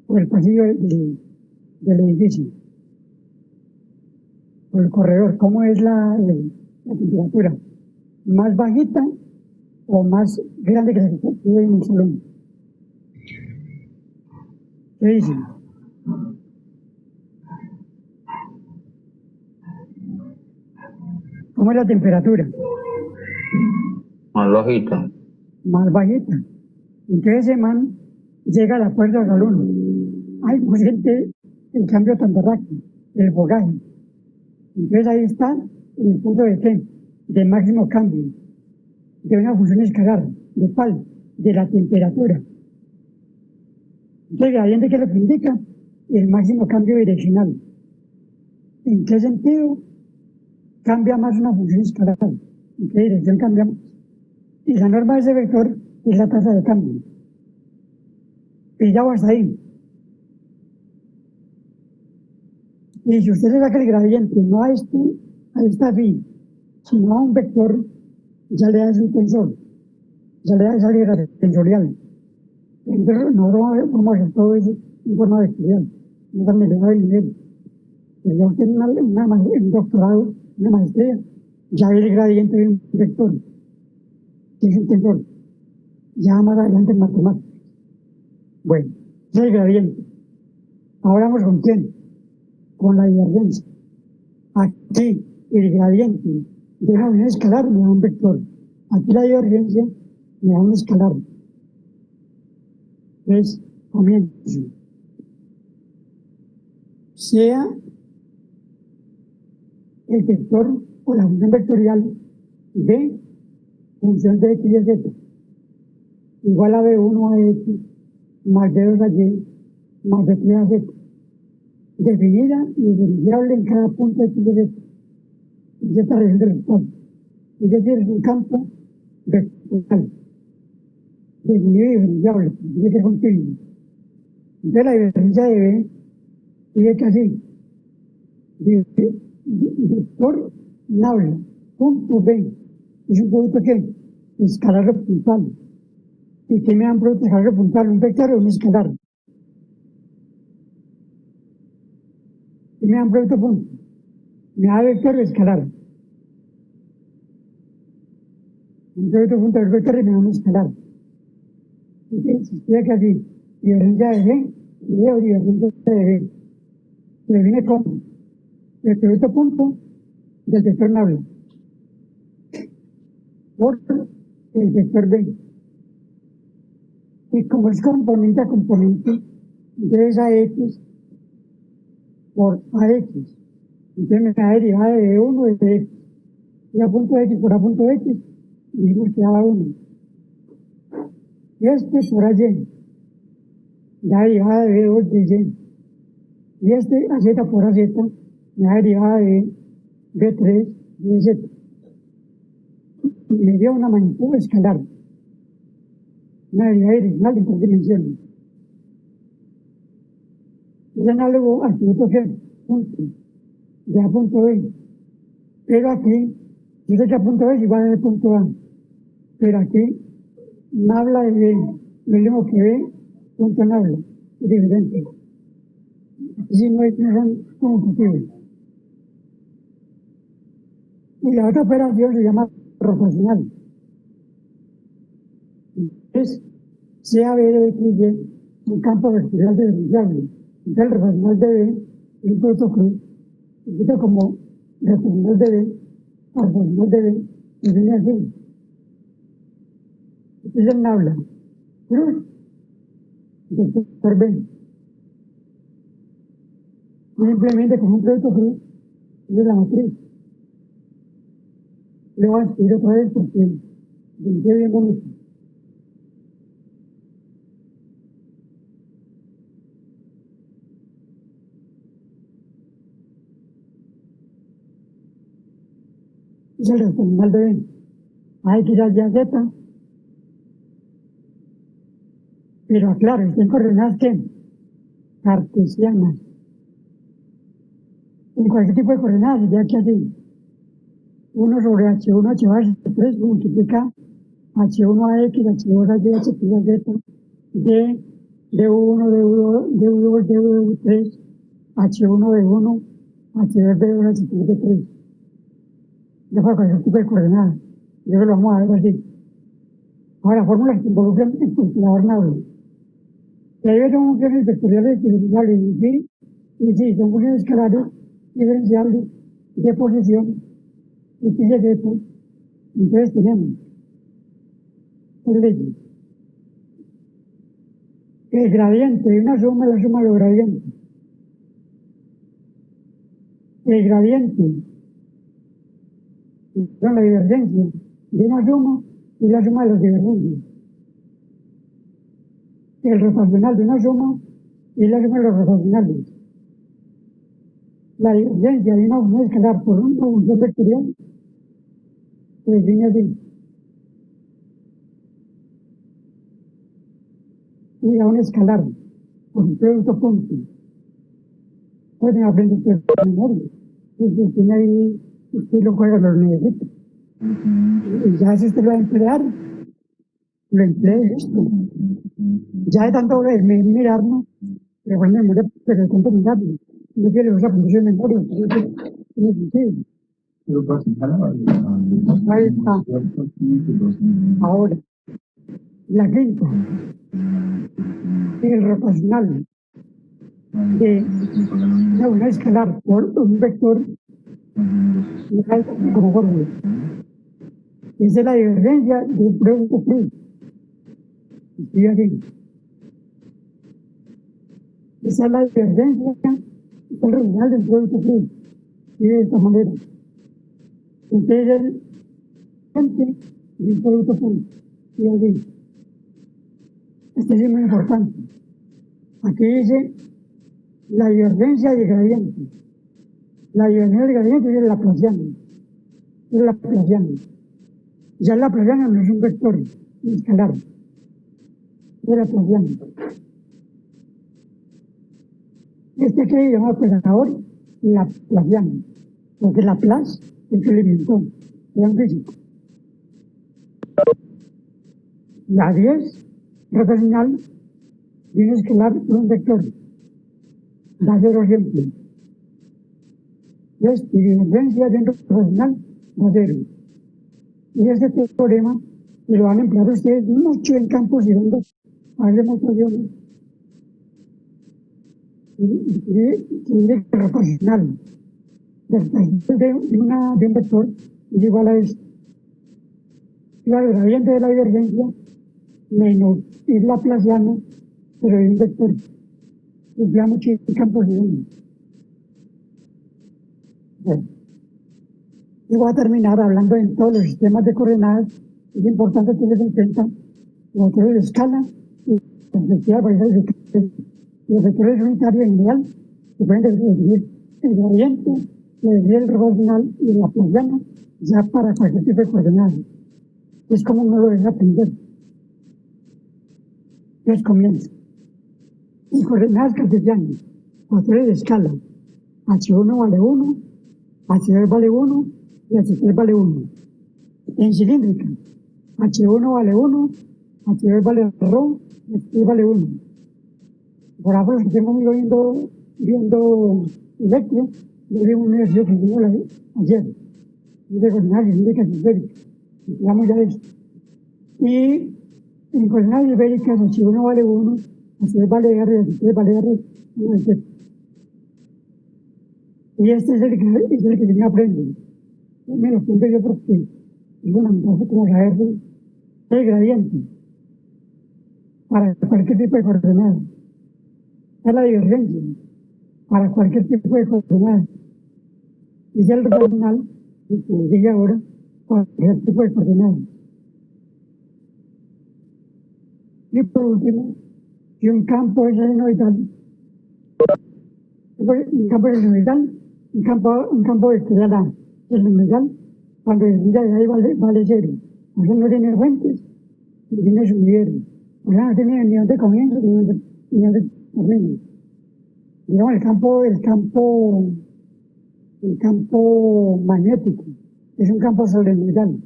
Por el pasillo del edificio, por el corredor. ¿Cómo es la temperatura? ¿Más bajita o más grande que la que tiene en el salón? ¿Qué dice? ¿Cómo es la temperatura? Más bajita. Más bajita. Entonces ese man llega a la puerta del salón. Ay, pues siente el cambio tan rápido, el fogaje. Entonces ahí está el punto de T, de máximo cambio, de una función escalar, de cuál, de la temperatura. Entonces el gradiente, ¿qué es lo que indica? El máximo cambio direccional. ¿En qué sentido cambia más una función escalar? ¿En qué dirección cambia más? Y la norma de ese vector es la tasa de cambio. Pillado hasta ahí. Y si usted le saca el gradiente no a esta phi, sino a un vector, ya le da su tensor, ya le da esa libra tensorial. Entonces nosotros vamos a hacer todo eso en forma vectorial, no tan elevado el nivel. Pero ya usted un doctorado, una maestría, ya ve el gradiente de un vector, que es un tensor, ya más adelante en matemáticas. Bueno, ese es el gradiente. Ahora vamos con quién, con la divergencia. Aquí el gradiente de una unidad escalar me da un vector. Aquí la divergencia me da un escalar. Entonces, comienzo. Sea el vector o la función vectorial de función de x y z igual a b1 a x más b2 a y más b3 a z, definida y diferenciable en cada punto de x y z, y esta región del espacio. Es decir, es un campo vectorial, definido y diferenciable, tiene que ser continuo. Entonces la diferencia de b sigue que así, vector nabla, punto b, es un producto que escalar puntual. ¿Y qué me dan producto escalar puntual? ¿Un vector o un escalar? ¿Qué me dan producto punto? Me da vector o escalar. Un producto punto del vector y me da un escalar. Entonces, si estoy aquí así, divergencia de b, y veo divergencia de b. Se define como el producto punto del vector nabla por el vector b. Y como es componente a componente, entonces a x por ax. Entonces me da derivada de b1 de x. Y a punto x por a punto x, dijimos que daba 1. Y este por a y, da derivada de b2 de y. Y este a z por a z, me da derivada de b3 de z. Y me dio una magnitud escalar, una derivada direccional de 3 dimensiones. Es análogo al producto G, punto, de a punto B. Pero aquí, yo sé que a punto B es igual a punto A. Pero aquí, nabla de B, lo mismo que B, punto nabla, es diferente. Así no son compatibles. Y la otra operación se llama rotacional. Es sea B de X y un campo vectorial diferenciable. Entonces el rotacional de B es un producto cruz, escrito como rotacional de B, rotacional de B, y viene así. Este es el nabla, cruz, vector B. Simplemente como un producto cruz, es la matriz. Le voy a escribir otra vez porque pensé bien bonito. Es el racional de B. Hay que ir allá Z. Pero claro, estén coordenadas ¿qué? Cartesianas. En cualquier tipo de coordenadas, ya que así. 1 sobre H1, H base 3 multiplica H1 a X, H2 a Y, H3 a Z, D1, D2, D2, D3, H1, D1, H2, D2, H3, D3. Ya fue cualquier tipo de coordenadas. Yo creo que lo vamos a ver así. Ahora, fórmulas que involucran el calculador Nauro. Y ahí son funciones vectoriales diferenciales y sí, son funciones escalares diferenciales de posición y phi de zeta. Entonces tenemos el ley. El gradiente de una suma es la suma de los gradientes. El gradiente son la divergencia de una suma y la suma de las divergencias. El rotacional de una suma y la suma de los rotacionales. La divergencia de una función escalar por una función vectorial se define así. Y a un escalar por un producto punto. Pueden aprender ustedes de memoria. Entonces, tiene ahí, usted lo juega, lo necesita. Y ya si usted lo va a emplear, lo emplea esto. Ya de tanto mirarlo, pero bueno, memoria, pero de tanto mirarlo. No quiere usar función de memoria. Ahí está. Ahora, la quinta. El rotacional de una escalar por un vector como fórmula. Esa es la divergencia de un producto free. Estoy aquí. Esa es la divergencia del rotacional del producto free. Y de esta manera. Entonces el gente del producto free. Y así. Este es muy importante. Aquí dice la divergencia de gradiente. La divergencia de gradiente es la laplaciana. Es la laplaciana. Ya la laplaciana no es un vector escalar. Es la laplaciana. Este que llama operador laplaciano. Porque Laplace es el que lo inventó. Era un físico. La 10 rotacional de un escalar por un vector. Da 0 siempre. Es divergencia de un rotacional da 0. Y este teorema lo van a emplear ustedes mucho en campos y ondas a ver demostraciones. Que dice que el rotacional de un vector es igual a esto. El gradiente de la divergencia menos es laplaciano, pero es un vector. Emplea mucho en campos y ondas. Bueno, y voy a terminar hablando en todos los sistemas de coordenadas. Es importante tener en cuenta los vectores de escala y los vectores unitarios en general que pueden definir el gradiente, el rotacional y el laplaciano ya para cualquier tipo de coordenadas. Es como uno lo debe aprender. Les comienzo. Y coordenadas cartesianas, vectores de escala, H1 vale 1, H2 vale 1 y H3 vale 1. En cilíndrica, H1 vale 1, H2 vale ρ, H3 vale 1. Por ahora, los que tengo amigos viendo Electro, yo vi un ejercicio que hicimos ayer, de coordenadas cilíndricas esféricas. Digamos ya esto. Y en coordenadas esféricas, H1 vale 1, H2 vale R, H3 vale R, etc. Y este es el que me aprende. Me lo apunto yo porque es una ventaja como saber el gradiente para cualquier tipo de coordenada. Es la divergencia para cualquier tipo de coordenada. Y ya el rotacional, que dije ahora, cualquier tipo de coordenada. Y por último, si un campo es senoidal, un campo es senoidal, un campo vectorial A es senoidal, cuando descienda de ahí vale cero. O sea, no tiene fuentes, ni tiene subidero. O sea, no tiene ni dónde comienza ni dónde termina. Digamos, el campo magnético es un campo solenoidal,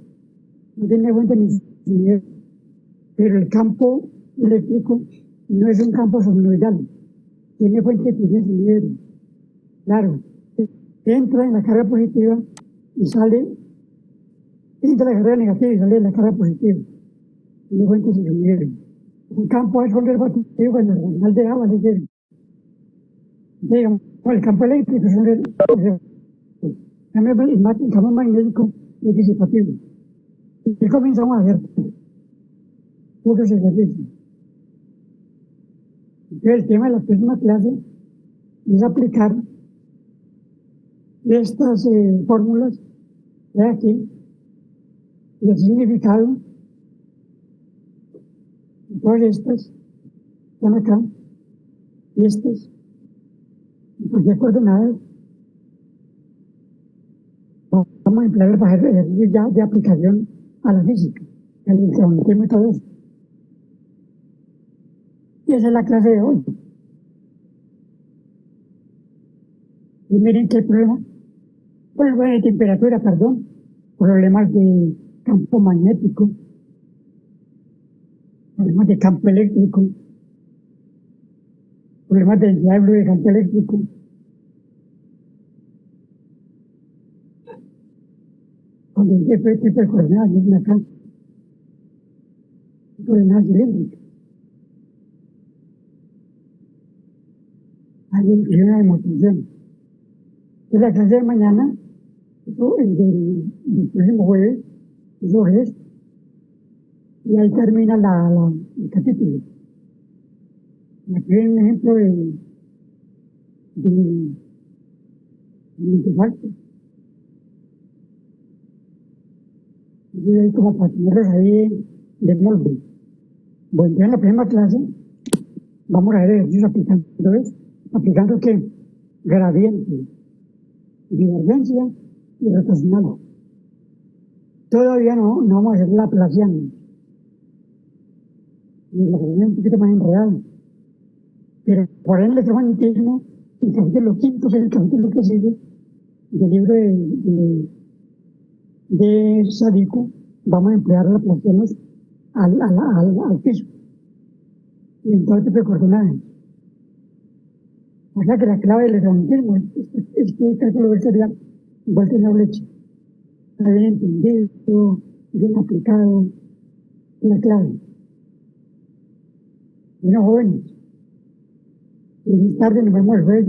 no tiene fuente ni subidero. Pero el campo eléctrico no es un campo solenoidal, tiene fuente y tiene subidero. Claro, entra en la carga positiva y sale, entra en la carga negativa y sale en la carga positiva. Tiene fuente y subidero. Un campo es conservativo cuando el radical de A vale cero. Digamos, el campo eléctrico es un el campo magnético es disipativo. Y comenzamos a hacer puros ejercicios. Entonces, el tema de la próxima clase es aplicar estas fórmulas de aquí, el significado, todas estas están acá, y estas, cualquier coordenadas, vamos a emplear para hacer ejercicios ya de aplicación a la física, el electromagnetismo y todo eso. Y esa es la clase de hoy. Y miren qué problema. Problemas de temperatura, perdón. Problemas de campo magnético. Problemas de campo eléctrico. Problemas de densidad de campo eléctrico. Con diferentes tipos de coordenadas, miren acá. Coordenadas cilíndricas. Hay una demostración. En la clase de mañana, eso, el del próximo jueves, eso es, y ahí termina el capítulo. Aquí hay un ejemplo de interfacto. Y ahí como para tenerlos ahí de molde. Bueno, ya en la próxima clase vamos a ver ejercicios aplicando eso. ¿Aplicando qué? Gradiente, divergencia y rotacional. Todavía no vamos a hacer la Laplaciana. Y la Laplaciana es un poquito más enredada. Pero por el electromagnetismo, el capítulo quinto, que es el capítulo que sigue, del libro de Sadiku, vamos a emplear las Laplacianas al piso. Y en todo tipo de coordenadas. O sea que la clave del electromagnetismo es que el cálculo vectorial vuelta en la flecha. Está bien entendido, bien aplicado, la clave. Bueno, jóvenes, y más tarde nos vemos el jueves.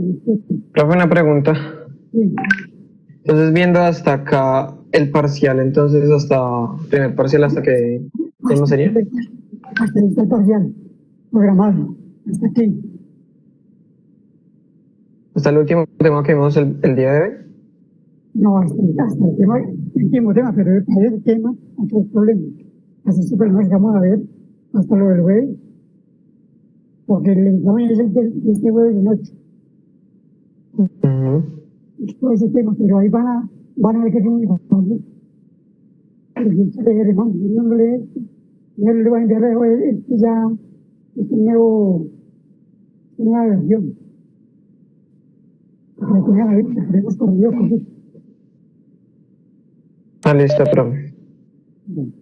Profe, una pregunta. Sí. Entonces, viendo hasta acá el parcial, entonces hasta primer parcial, hasta que ¿cómo sería? Hasta el parcial, programado, hasta aquí. Hasta el último tema que vimos el día de hoy. No, hasta el último tema, pero para ese tema, otros problemas. Hasta ese problema que vamos a ver hasta lo del jueves, porque el examen es el de este jueves de noche. Todo ese tema, pero ahí van a ver que es muy importante. Pero yo se le hermano, yo no le voy a enviar este nueva versión. Para que vean ahí, que tenemos corrido con eso. Listo, profe. Bien.